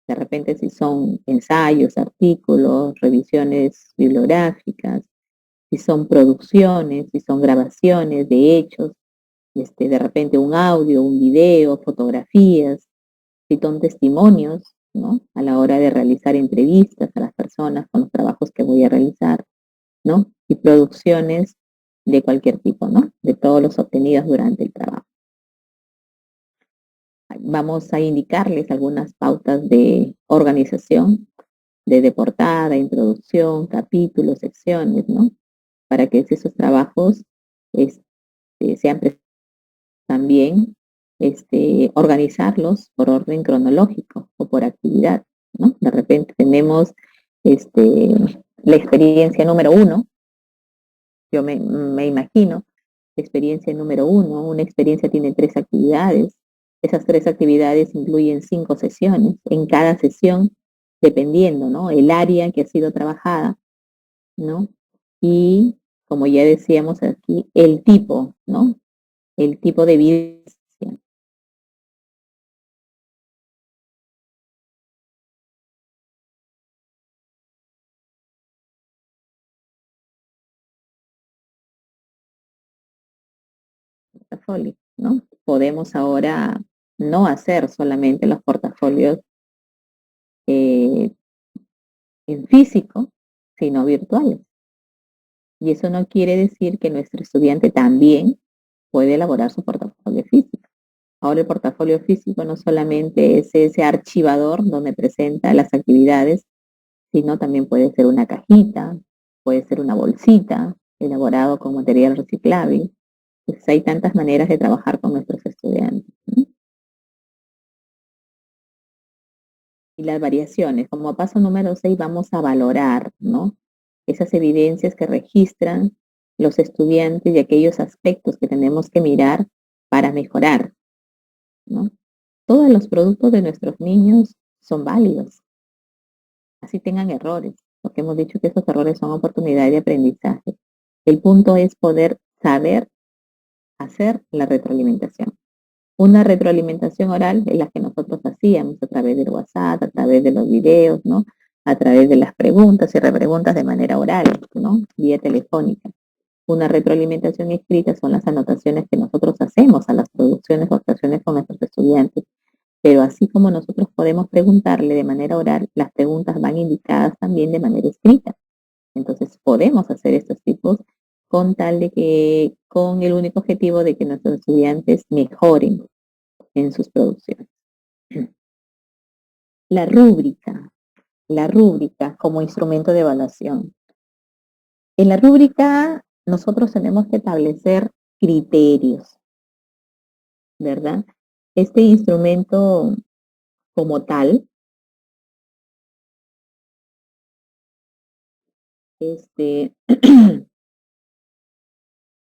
De repente si son ensayos, artículos, revisiones bibliográficas, si son producciones, si son grabaciones de hechos, de repente un audio, un video, fotografías, si son testimonios, ¿no? A la hora de realizar entrevistas a las personas con los trabajos que voy a realizar, ¿no? Y producciones de cualquier tipo, ¿no? De todos los obtenidos durante el trabajo. Vamos a indicarles algunas pautas de organización, de portada, introducción, capítulos, secciones, ¿no? Para que esos trabajos sean también organizarlos por orden cronológico o por actividad, ¿no? De repente tenemos la experiencia número 1, yo me imagino, experiencia número 1, una experiencia tiene 3 actividades, esas 3 actividades incluyen 5 sesiones, en cada sesión, dependiendo, ¿no? El área que ha sido trabajada, ¿no? Y, como ya decíamos aquí, el tipo, ¿no? El tipo de evidencia. Portafolio, ¿no? Podemos ahora no hacer solamente los portafolios eh, en físico, sino virtuales. Y eso no quiere decir que nuestro estudiante también puede elaborar su portafolio físico. Ahora el portafolio físico no solamente es ese archivador donde presenta las actividades, sino también puede ser una cajita, puede ser una bolsita elaborado con material reciclable. Pues hay tantas maneras de trabajar con nuestros estudiantes, ¿no? Y las variaciones. Como paso número 6 vamos a valorar, ¿no? Esas evidencias que registran los estudiantes y aquellos aspectos que tenemos que mirar para mejorar, ¿no? Todos los productos de nuestros niños son válidos, así tengan errores, porque hemos dicho que esos errores son oportunidades de aprendizaje. El punto es poder saber hacer la retroalimentación. Una retroalimentación oral es la que nosotros hacíamos a través del WhatsApp, a través de los videos, ¿no? A través de las preguntas y repreguntas de manera oral, ¿no? Vía telefónica. Una retroalimentación escrita son las anotaciones que nosotros hacemos a las producciones o actuaciones con nuestros estudiantes. Pero así como nosotros podemos preguntarle de manera oral, las preguntas van indicadas también de manera escrita. Entonces podemos hacer estos tipos con tal de que, con el único objetivo de que nuestros estudiantes mejoren en sus producciones. La rúbrica, la rúbrica como instrumento de evaluación. En la rúbrica nosotros tenemos que establecer criterios, ¿verdad? Este instrumento como tal,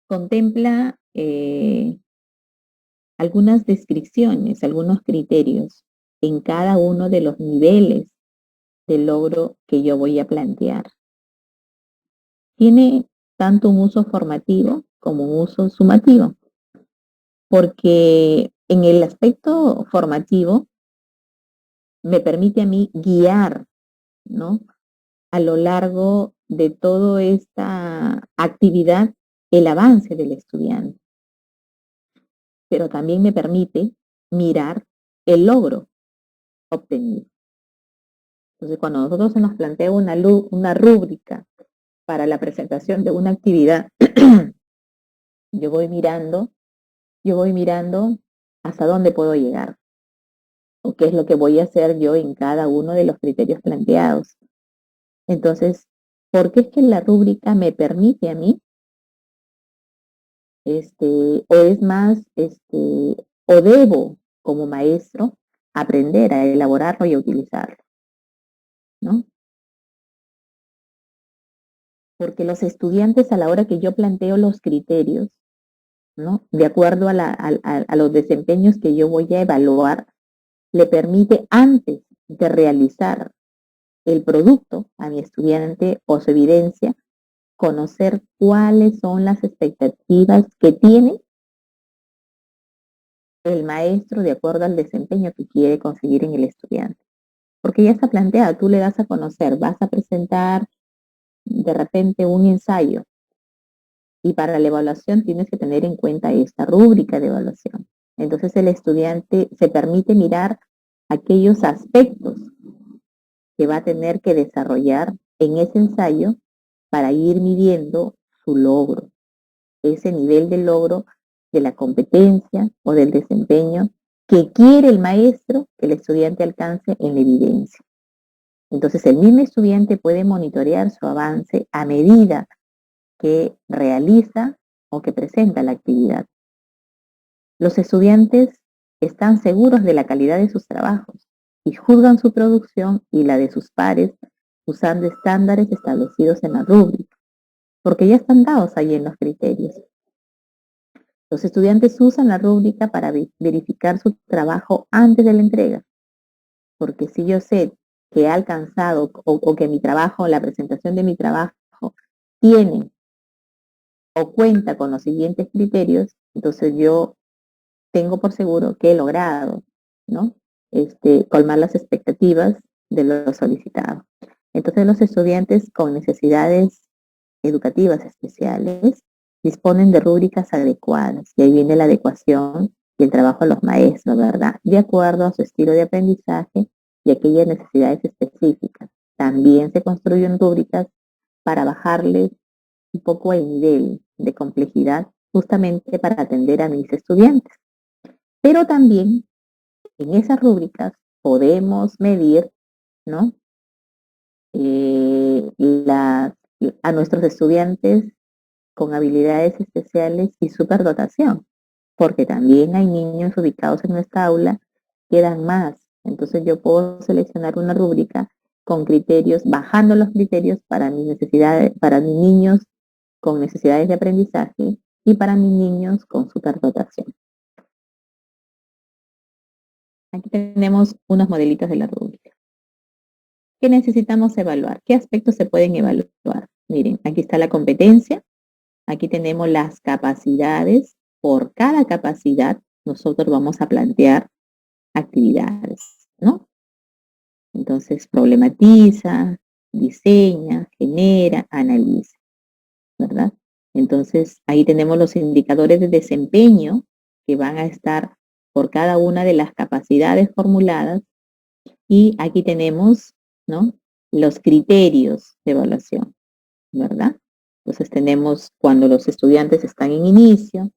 contempla algunas descripciones, algunos criterios en cada uno de los niveles de logro que yo voy a plantear. Tiene tanto un uso formativo como un uso sumativo, porque en el aspecto formativo me permite a mí guiar, ¿no? A lo largo de toda esta actividad, el avance del estudiante, pero también me permite mirar el logro obtenido. Entonces, cuando nosotros se nos plantea una rúbrica para la presentación de una actividad, yo voy mirando, yo voy mirando hasta dónde puedo llegar o qué es lo que voy a hacer yo en cada uno de los criterios planteados. Entonces, ¿por qué es que la rúbrica me permite a mí, o es más, o debo como maestro aprender a elaborarlo y a utilizarlo, ¿no? Porque los estudiantes a la hora que yo planteo los criterios, ¿no? De acuerdo a los desempeños que yo voy a evaluar, le permite antes de realizar el producto a mi estudiante o su evidencia, conocer cuáles son las expectativas que tiene el maestro de acuerdo al desempeño que quiere conseguir en el estudiante. Porque ya está planteado, tú le das a conocer, vas a presentar de repente un ensayo y para la evaluación tienes que tener en cuenta esta rúbrica de evaluación. Entonces el estudiante se permite mirar aquellos aspectos que va a tener que desarrollar en ese ensayo para ir midiendo su logro, ese nivel de logro de la competencia o del desempeño que quiere el maestro que el estudiante alcance en la evidencia. Entonces el mismo estudiante puede monitorear su avance a medida que realiza o que presenta la actividad. Los estudiantes están seguros de la calidad de sus trabajos y juzgan su producción y la de sus pares usando estándares establecidos en la rúbrica, porque ya están dados ahí en los criterios. Los estudiantes usan la rúbrica para verificar su trabajo antes de la entrega, porque si yo sé que he alcanzado o que mi trabajo, la presentación de mi trabajo tiene o cuenta con los siguientes criterios, entonces yo tengo por seguro que he logrado, ¿no? Colmar las expectativas de lo solicitado. Entonces los estudiantes con necesidades educativas especiales disponen de rúbricas adecuadas y ahí viene la adecuación y el trabajo de los maestros, ¿verdad? De acuerdo a su estilo de aprendizaje y aquellas necesidades específicas. También se construyen rúbricas para bajarles un poco el nivel de complejidad justamente para atender a mis estudiantes. Pero también en esas rúbricas podemos medir, ¿no? A nuestros estudiantes con habilidades especiales y superdotación, porque también hay niños ubicados en nuestra aula que dan más. Entonces yo puedo seleccionar una rúbrica con criterios, bajando los criterios para mis necesidades, para mis niños con necesidades de aprendizaje y para mis niños con superdotación. Aquí tenemos unos modelitos de la rúbrica. ¿Qué necesitamos evaluar? ¿Qué aspectos se pueden evaluar? Miren, aquí está la competencia, aquí tenemos las capacidades. Por cada capacidad, nosotros vamos a plantear actividades, ¿no? Entonces, problematiza, diseña, genera, analiza, ¿verdad? Entonces, ahí tenemos los indicadores de desempeño que van a estar por cada una de las capacidades formuladas y aquí tenemos, ¿no? Los criterios de evaluación, ¿verdad? Entonces tenemos cuando los estudiantes están en inicio,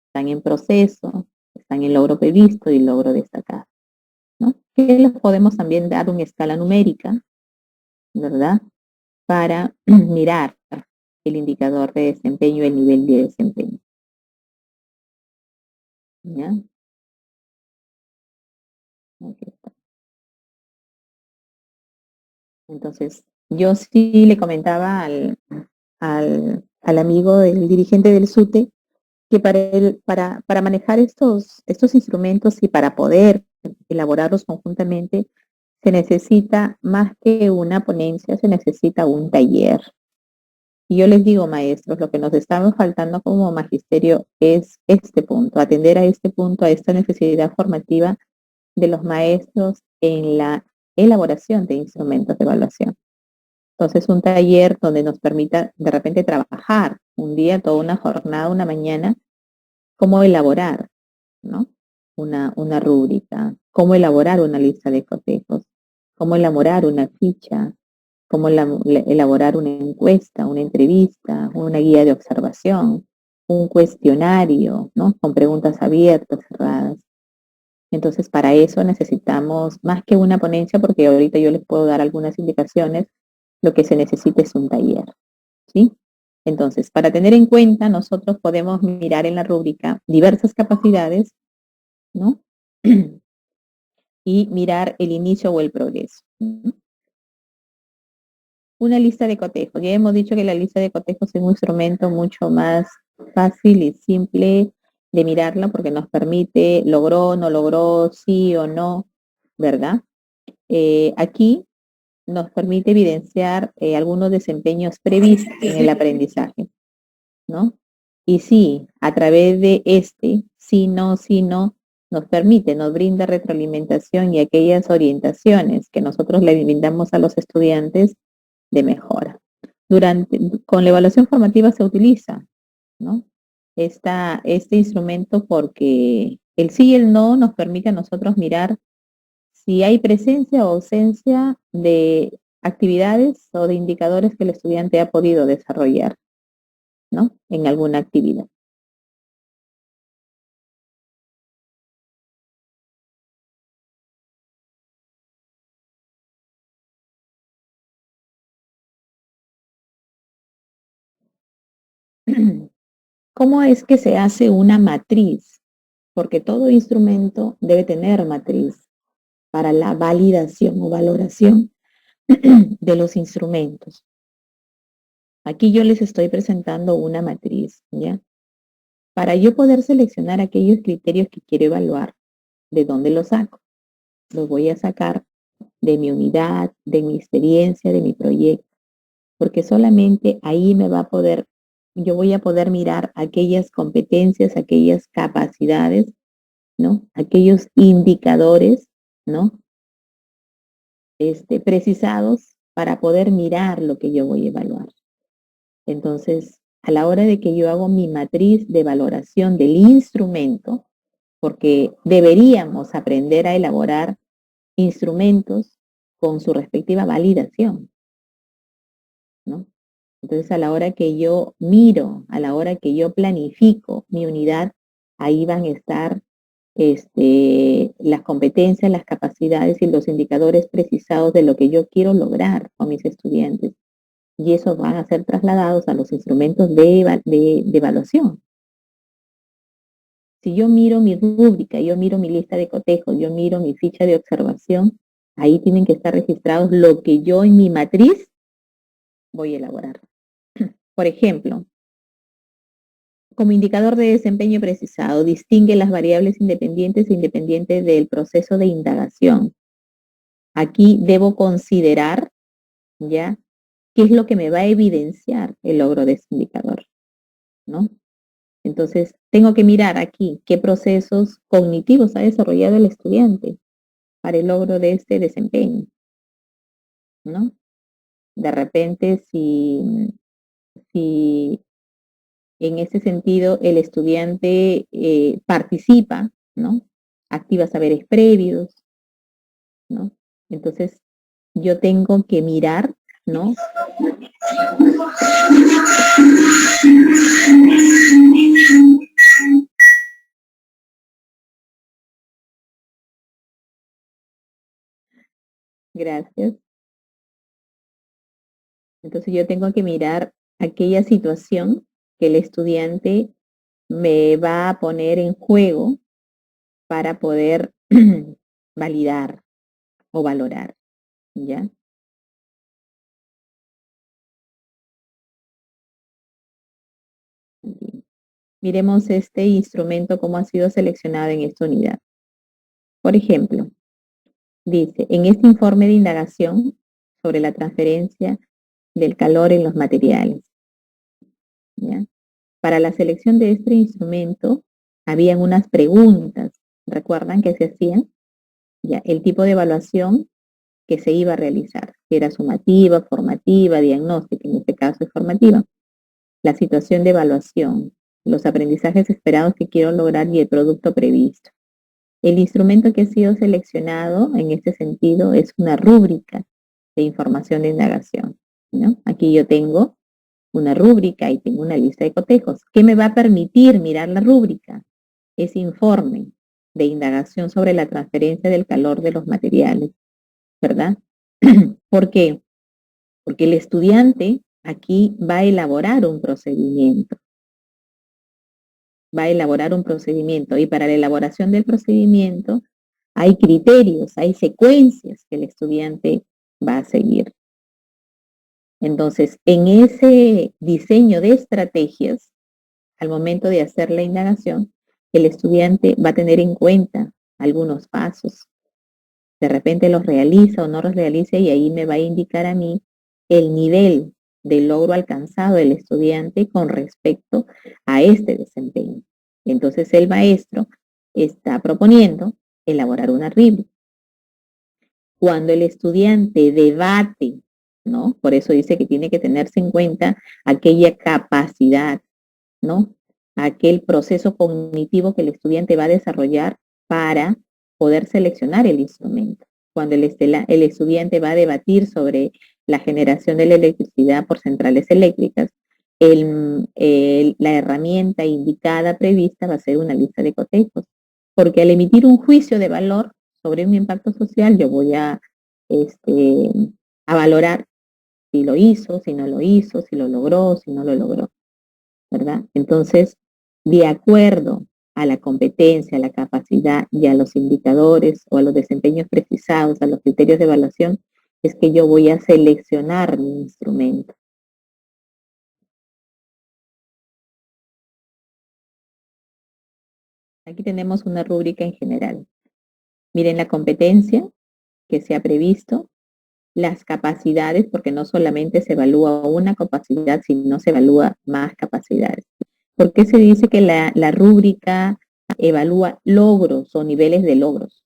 están en proceso, están en logro previsto y logro destacado, ¿no? Que les podemos también dar una escala numérica, ¿verdad? Para mirar el indicador de desempeño, el nivel de desempeño. ¿Ya? Aquí está. Entonces, yo sí le comentaba al amigo del dirigente del SUTE que para manejar estos instrumentos y para poder elaborarlos conjuntamente, se necesita más que una ponencia, se necesita un taller. Y yo les digo, maestros, lo que nos está faltando como magisterio es este punto, atender a este punto, a esta necesidad formativa de los maestros en la elaboración de instrumentos de evaluación. Entonces, un taller donde nos permita de repente trabajar un día, toda una jornada, una mañana, cómo elaborar, ¿no? Una rúbrica, cómo elaborar una lista de cotejos, cómo elaborar una ficha, cómo elaborar una encuesta, una entrevista, una guía de observación, un cuestionario, ¿no? Con preguntas abiertas, cerradas. Entonces, para eso necesitamos más que una ponencia, porque ahorita yo les puedo dar algunas indicaciones, lo que se necesita es un taller, ¿sí? Entonces, para tener en cuenta, nosotros podemos mirar en la rúbrica diversas capacidades, ¿no? Y mirar el inicio o el progreso, ¿no? Una lista de cotejos. Ya hemos dicho que la lista de cotejos es un instrumento mucho más fácil y simple de mirarla porque nos permite logró, no logró, sí o no, ¿verdad? Aquí nos permite evidenciar algunos desempeños previstos en el aprendizaje, ¿no? Y sí, a través de sí, no, nos permite, nos brinda retroalimentación y aquellas orientaciones que nosotros le brindamos a los estudiantes de mejora. Con la evaluación formativa se utiliza, ¿no? Este instrumento porque el sí y el no nos permite a nosotros mirar si hay presencia o ausencia de actividades o de indicadores que el estudiante ha podido desarrollar, ¿no? En alguna actividad. ¿Cómo es que se hace una matriz? Porque todo instrumento debe tener matriz para la validación o valoración de los instrumentos. Aquí yo les estoy presentando una matriz, ¿ya? Para yo poder seleccionar aquellos criterios que quiero evaluar, ¿de dónde los saco? Los voy a sacar de mi unidad, de mi experiencia, de mi proyecto, porque solamente ahí yo voy a poder mirar aquellas competencias, aquellas capacidades, ¿no? Aquellos indicadores, ¿no? Precisados para poder mirar lo que yo voy a evaluar. Entonces, a la hora de que yo hago mi matriz de valoración del instrumento, porque deberíamos aprender a elaborar instrumentos con su respectiva validación, ¿no? Entonces, a la hora que yo miro, a la hora que yo planifico mi unidad, ahí van a estar las competencias, las capacidades y los indicadores precisados de lo que yo quiero lograr con mis estudiantes. Y esos van a ser trasladados a los instrumentos de evaluación. Si yo miro mi rúbrica, yo miro mi lista de cotejos, yo miro mi ficha de observación, ahí tienen que estar registrados lo que yo en mi matriz voy a elaborar. Por ejemplo, como indicador de desempeño precisado, distingue las variables independientes e independientes del proceso de indagación. Aquí debo considerar, ¿ya?, qué es lo que me va a evidenciar el logro de ese indicador, ¿no? Entonces, tengo que mirar aquí qué procesos cognitivos ha desarrollado el estudiante para el logro de este desempeño, ¿no? De repente, si en ese sentido el estudiante participa, ¿no? Activa saberes previos, ¿no? Entonces, yo tengo que mirar, ¿no? Gracias. Entonces yo tengo que mirar aquella situación que el estudiante me va a poner en juego para poder validar o valorar, ¿ya? Bien. Miremos este instrumento, cómo ha sido seleccionado en esta unidad. Por ejemplo, dice, en este informe de indagación sobre la transferencia del calor en los materiales, ¿ya? Para la selección de este instrumento, habían unas preguntas, ¿recuerdan que se hacían? Ya, el tipo de evaluación que se iba a realizar, si era sumativa, formativa, diagnóstica, en este caso es formativa, la situación de evaluación, los aprendizajes esperados que quiero lograr y el producto previsto. El instrumento que ha sido seleccionado en este sentido es una rúbrica de información de indagación, ¿no? Aquí yo tengo una rúbrica y tengo una lista de cotejos. ¿Qué me va a permitir mirar la rúbrica? Ese informe de indagación sobre la transferencia del calor de los materiales, ¿verdad? ¿Por qué? Porque el estudiante aquí va a elaborar un procedimiento. Y para la elaboración del procedimiento hay criterios, hay secuencias que el estudiante va a seguir. Entonces, en ese diseño de estrategias, al momento de hacer la indagación, el estudiante va a tener en cuenta algunos pasos. De repente los realiza o no los realiza y ahí me va a indicar a mí el nivel de logro alcanzado del estudiante con respecto a este desempeño. Entonces el maestro está proponiendo elaborar una RIB. Cuando el estudiante debate, ¿no? Por eso dice que tiene que tenerse en cuenta aquella capacidad, ¿no? Aquel proceso cognitivo que el estudiante va a desarrollar para poder seleccionar el instrumento. Cuando el estudiante va a debatir sobre la generación de la electricidad por centrales eléctricas, la herramienta indicada prevista va a ser una lista de cotejos, porque al emitir un juicio de valor sobre un impacto social, yo voy a valorar si lo hizo, si no lo hizo, si lo logró, si no lo logró, ¿verdad? Entonces, de acuerdo a la competencia, a la capacidad y a los indicadores o a los desempeños precisados, a los criterios de evaluación, es que yo voy a seleccionar mi instrumento. Aquí tenemos una rúbrica en general. Miren la competencia que se ha previsto, las capacidades, porque no solamente se evalúa una capacidad, sino se evalúa más capacidades. ¿Por qué se dice que la rúbrica evalúa logros o niveles de logros?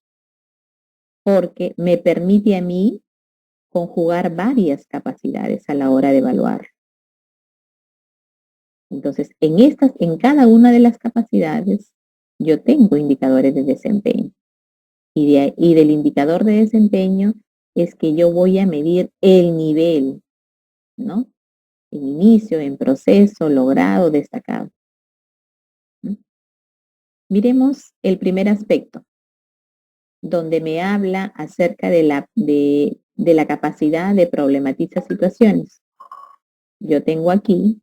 Porque me permite a mí conjugar varias capacidades a la hora de evaluar. Entonces, en cada una de las capacidades, yo tengo indicadores de desempeño. Y del indicador de desempeño es que yo voy a medir el nivel, ¿no? En inicio, en proceso, logrado, destacado. ¿Mm? Miremos el primer aspecto, donde me habla acerca de la capacidad de problematizar situaciones. Yo tengo aquí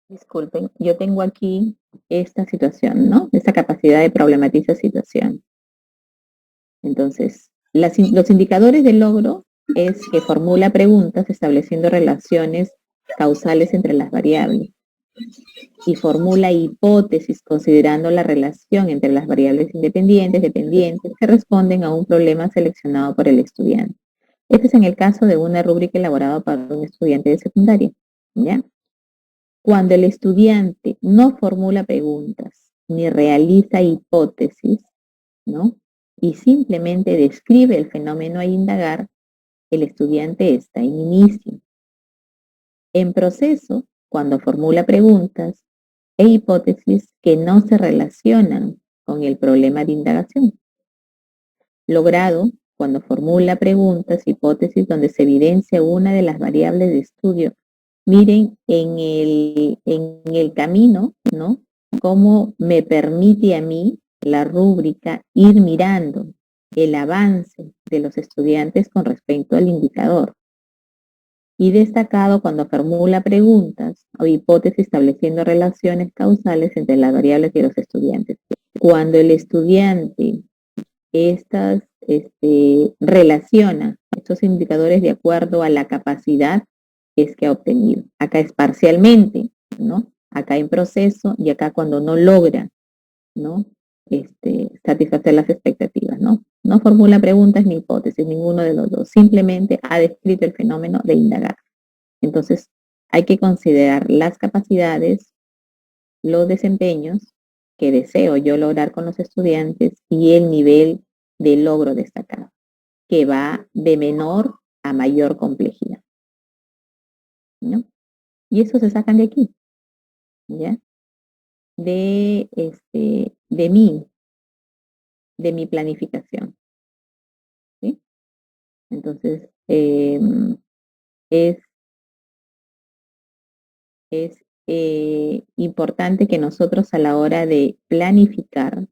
disculpen, yo tengo aquí esta situación, ¿no? Esta capacidad de problematizar situación. Entonces, los indicadores de logro es que formula preguntas estableciendo relaciones causales entre las variables y formula hipótesis considerando la relación entre las variables independientes, dependientes, que responden a un problema seleccionado por el estudiante. Este es en el caso de una rúbrica elaborada para un estudiante de secundaria, ¿ya? Cuando el estudiante no formula preguntas ni realiza hipótesis, ¿no? Y simplemente describe el fenómeno a indagar, el estudiante está en inicio. En proceso, cuando formula preguntas e hipótesis que no se relacionan con el problema de indagación. Logrado, cuando formula preguntas, hipótesis donde se evidencia una de las variables de estudio. Miren en el camino, ¿no? Cómo me permite a mí la rúbrica ir mirando el avance de los estudiantes con respecto al indicador. Y destacado cuando formula preguntas o hipótesis estableciendo relaciones causales entre las variables y los estudiantes. Cuando el estudiante relaciona estos indicadores de acuerdo a la capacidad que ha obtenido. Acá es parcialmente, ¿no? Acá en proceso y acá cuando no logra, ¿no? Satisfacer las expectativas, ¿no? No formula preguntas ni hipótesis, ninguno de los dos, simplemente ha descrito el fenómeno de indagar. Entonces, hay que considerar las capacidades, los desempeños que deseo yo lograr con los estudiantes y el nivel de logro destacado, que va de menor a mayor complejidad, ¿no? Y eso se sacan de aquí, ¿ya? De mí, de mi planificación, ¿sí? Entonces, es, es importante que nosotros a la hora de planificar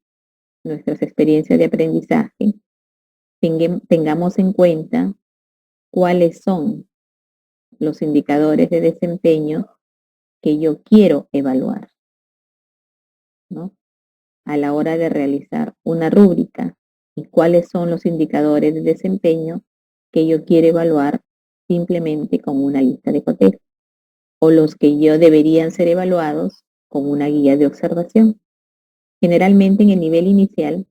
nuestras experiencias de aprendizaje tengamos en cuenta cuáles son los indicadores de desempeño que yo quiero evaluar, ¿no? A la hora de realizar una rúbrica y cuáles son los indicadores de desempeño que yo quiero evaluar simplemente con una lista de cotejo o los que yo deberían ser evaluados con una guía de observación. Generalmente en el nivel inicial,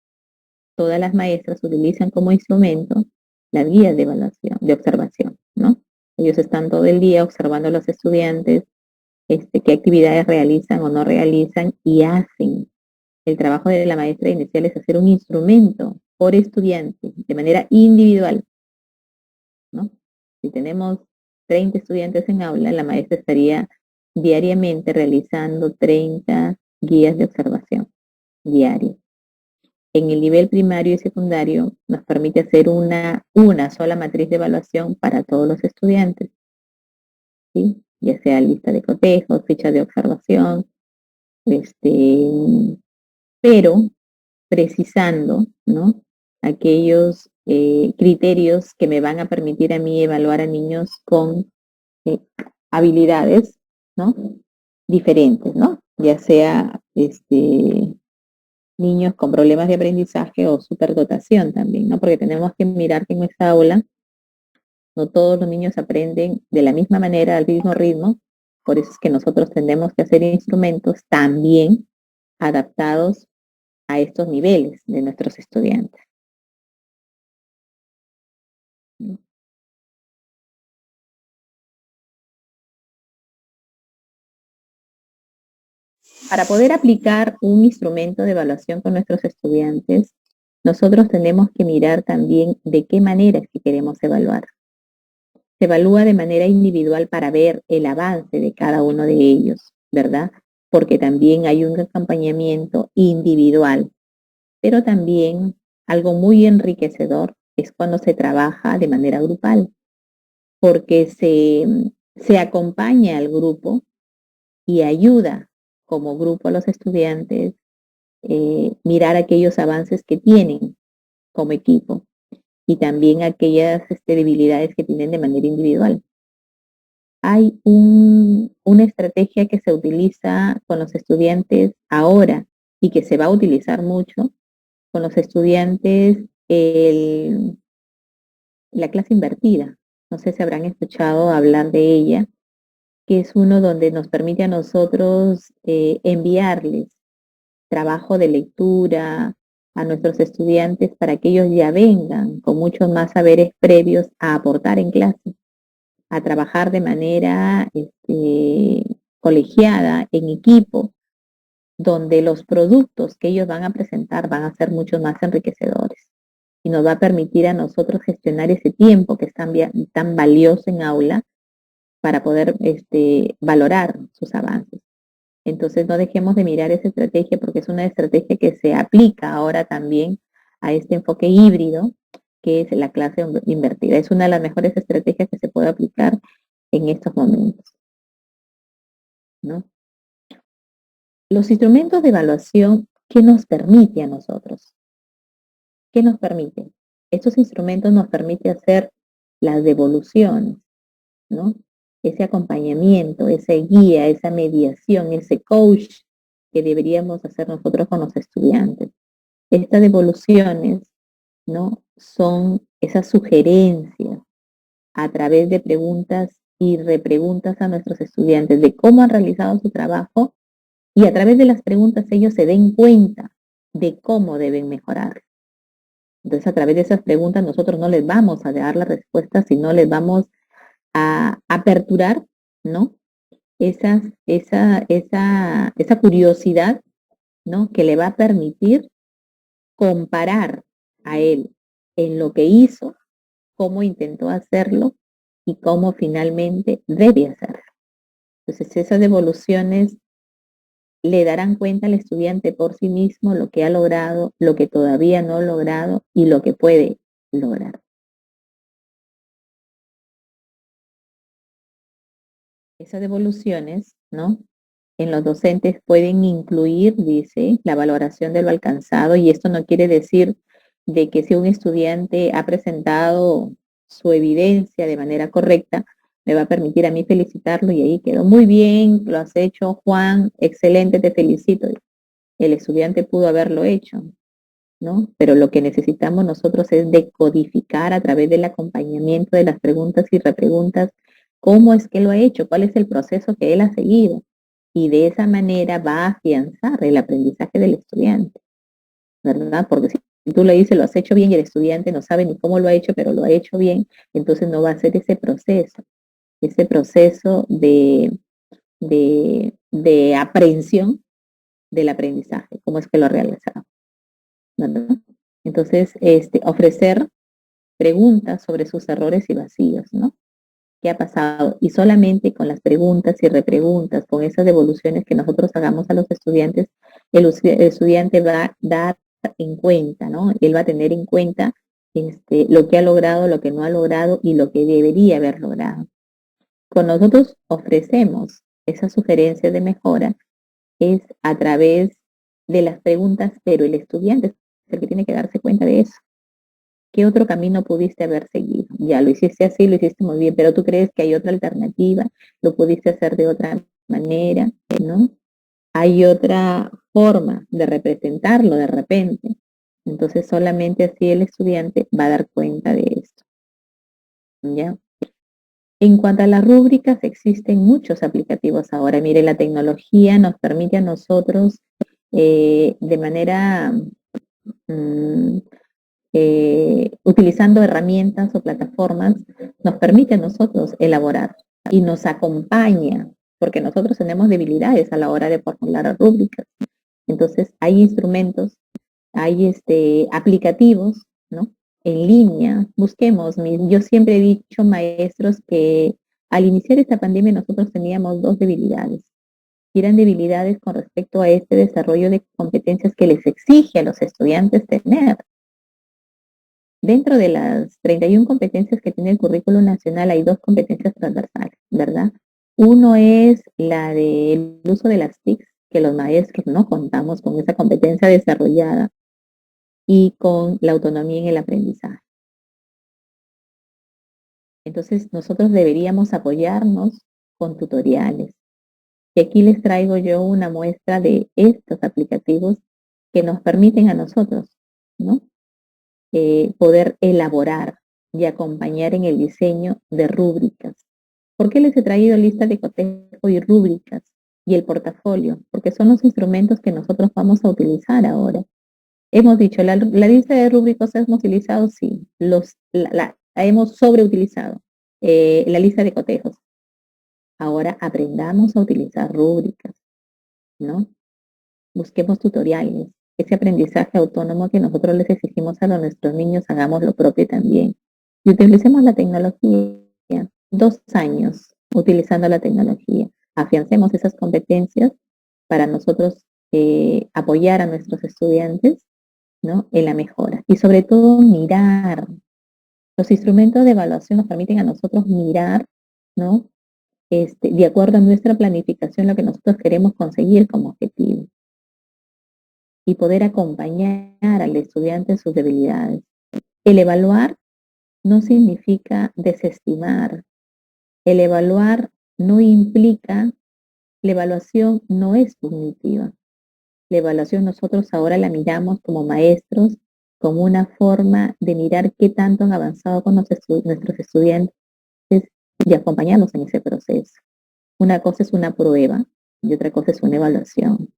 todas las maestras utilizan como instrumento las guías de evaluación, de observación, ¿no? Ellos están todo el día observando a los estudiantes, qué actividades realizan o no realizan y hacen. El trabajo de la maestra inicial es hacer un instrumento por estudiante de manera individual, ¿no? Si tenemos 30 estudiantes en aula, la maestra estaría diariamente realizando 30 guías de observación diarias. En el nivel primario y secundario nos permite hacer una sola matriz de evaluación para todos los estudiantes, ¿sí? Ya sea lista de cotejos, ficha de observación, pero precisando, ¿no? Aquellos criterios que me van a permitir a mí evaluar a niños con eh, habilidades, ¿no? Diferentes, ¿no? Ya sea niños con problemas de aprendizaje o superdotación también, ¿no? Porque tenemos que mirar que en nuestra aula no todos los niños aprenden de la misma manera, al mismo ritmo, por eso es que nosotros tenemos que hacer instrumentos también adaptados a estos niveles de nuestros estudiantes. Para poder aplicar un instrumento de evaluación con nuestros estudiantes, nosotros tenemos que mirar también de qué manera es que queremos evaluar. Se evalúa de manera individual para ver el avance de cada uno de ellos, ¿verdad? Porque también hay un acompañamiento individual, pero también algo muy enriquecedor es cuando se trabaja de manera grupal, porque se acompaña al grupo y ayuda como grupo a los estudiantes mirar aquellos avances que tienen como equipo y también aquellas debilidades que tienen de manera individual. Hay una estrategia que se utiliza con los estudiantes ahora y que se va a utilizar mucho con los estudiantes, la clase invertida. No sé si habrán escuchado hablar de ella, que es uno donde nos permite a nosotros enviarles trabajo de lectura a nuestros estudiantes para que ellos ya vengan con muchos más saberes previos a aportar en clase, a trabajar de manera colegiada, en equipo, donde los productos que ellos van a presentar van a ser mucho más enriquecedores y nos va a permitir a nosotros gestionar ese tiempo que es tan valioso en aula para poder valorar sus avances. Entonces no dejemos de mirar esa estrategia porque es una estrategia que se aplica ahora también a este enfoque híbrido que es la clase invertida. Es una de las mejores estrategias que se puede aplicar en estos momentos, ¿no? Los instrumentos de evaluación, ¿qué nos permite a nosotros? ¿Qué nos permite? Estos instrumentos nos permiten hacer las devoluciones, ¿no? Ese acompañamiento, esa guía, esa mediación, ese coach que deberíamos hacer nosotros con los estudiantes. Estas devoluciones, ¿no? Son esas sugerencias a través de preguntas y repreguntas a nuestros estudiantes de cómo han realizado su trabajo y a través de las preguntas ellos se den cuenta de cómo deben mejorar. Entonces, a través de esas preguntas nosotros no les vamos a dar la respuesta, sino les vamos a aperturar, ¿no? Esa curiosidad, ¿no? Que le va a permitir comparar a él en lo que hizo, cómo intentó hacerlo y cómo finalmente debe hacerlo. Entonces, esas devoluciones le darán cuenta al estudiante por sí mismo lo que ha logrado, lo que todavía no ha logrado y lo que puede lograr. Esas devoluciones, ¿no? En los docentes pueden incluir, dice, la valoración de lo alcanzado, y esto no quiere decir de que si un estudiante ha presentado su evidencia de manera correcta, me va a permitir a mí felicitarlo y ahí quedó muy bien, lo has hecho, Juan, excelente, te felicito. El estudiante pudo haberlo hecho, ¿no? Pero lo que necesitamos nosotros es decodificar a través del acompañamiento de las preguntas y repreguntas cómo es que lo ha hecho, cuál es el proceso que él ha seguido. Y de esa manera va a afianzar el aprendizaje del estudiante, ¿verdad? Porque si tú le dices lo has hecho bien y el estudiante no sabe ni cómo lo ha hecho, pero lo ha hecho bien, entonces no va a ser ese proceso de aprehensión del aprendizaje, cómo es que lo ha realizado, ¿verdad? Entonces, ofrecer preguntas sobre sus errores y vacíos, ¿no? ¿Qué ha pasado? Y solamente con las preguntas y repreguntas, con esas devoluciones que nosotros hagamos a los estudiantes, el estudiante va a dar en cuenta, ¿no? Él va a tener en cuenta lo que ha logrado, lo que no ha logrado y lo que debería haber logrado. Cuando nosotros ofrecemos esas sugerencias de mejora, es a través de las preguntas, pero el estudiante es el que tiene que darse cuenta de eso. ¿Qué otro camino pudiste haber seguido? Ya lo hiciste así, lo hiciste muy bien, pero tú crees que hay otra alternativa, lo pudiste hacer de otra manera, ¿no? Hay otra forma de representarlo de repente. Entonces solamente así el estudiante va a dar cuenta de esto, ¿ya? En cuanto a las rúbricas, existen muchos aplicativos ahora. Mire, la tecnología nos permite a nosotros de manera mm, utilizando herramientas o plataformas, nos permite a nosotros elaborar y nos acompaña, porque nosotros tenemos debilidades a la hora de formular rúbricas. Entonces, hay instrumentos, hay aplicativos, ¿no? En línea, busquemos. Yo siempre he dicho, maestros, que al iniciar esta pandemia nosotros teníamos dos debilidades. Y eran debilidades con respecto a este desarrollo de competencias que les exige a los estudiantes tener. Dentro de las 31 competencias que tiene el currículo nacional hay dos competencias transversales, ¿verdad? Uno es la del uso de las TICs, que los maestros no contamos con esa competencia desarrollada, y con la autonomía en el aprendizaje. Entonces, nosotros deberíamos apoyarnos con tutoriales. Y aquí les traigo yo una muestra de estos aplicativos que nos permiten a nosotros, ¿no? Poder elaborar y acompañar en el diseño de rúbricas. ¿Por qué les he traído lista de cotejo y rúbricas y el portafolio? Porque son los instrumentos que nosotros vamos a utilizar ahora. Hemos dicho, la lista de rúbricos hemos utilizado, sí, la hemos sobreutilizado, la lista de cotejos. Ahora aprendamos a utilizar rúbricas, ¿no? Busquemos tutoriales. Ese aprendizaje autónomo que nosotros les exigimos a nuestros niños, hagamos lo propio también. Y utilicemos la tecnología. 2 años utilizando la tecnología. Afiancemos esas competencias para nosotros apoyar a nuestros estudiantes, ¿no? En la mejora. Y sobre todo mirar. Los instrumentos de evaluación nos permiten a nosotros mirar, ¿no? De acuerdo a nuestra planificación, lo que nosotros queremos conseguir como objetivo y poder acompañar al estudiante en sus debilidades. El evaluar no significa desestimar. El evaluar no implica, la evaluación no es punitiva. La evaluación nosotros ahora la miramos como maestros, como una forma de mirar qué tanto han avanzado con nuestros estudiantes y acompañarnos en ese proceso. Una cosa es una prueba y otra cosa es una evaluación,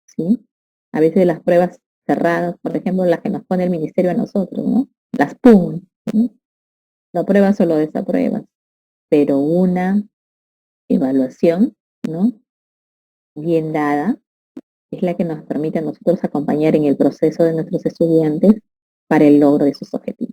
¿sí? A veces las pruebas cerradas, por ejemplo, las que nos pone el ministerio a nosotros, ¿no? Las PUM, ¿no? No pruebas solo desapruebas, pero una evaluación, ¿no? Bien dada, es la que nos permite a nosotros acompañar en el proceso de nuestros estudiantes para el logro de sus objetivos.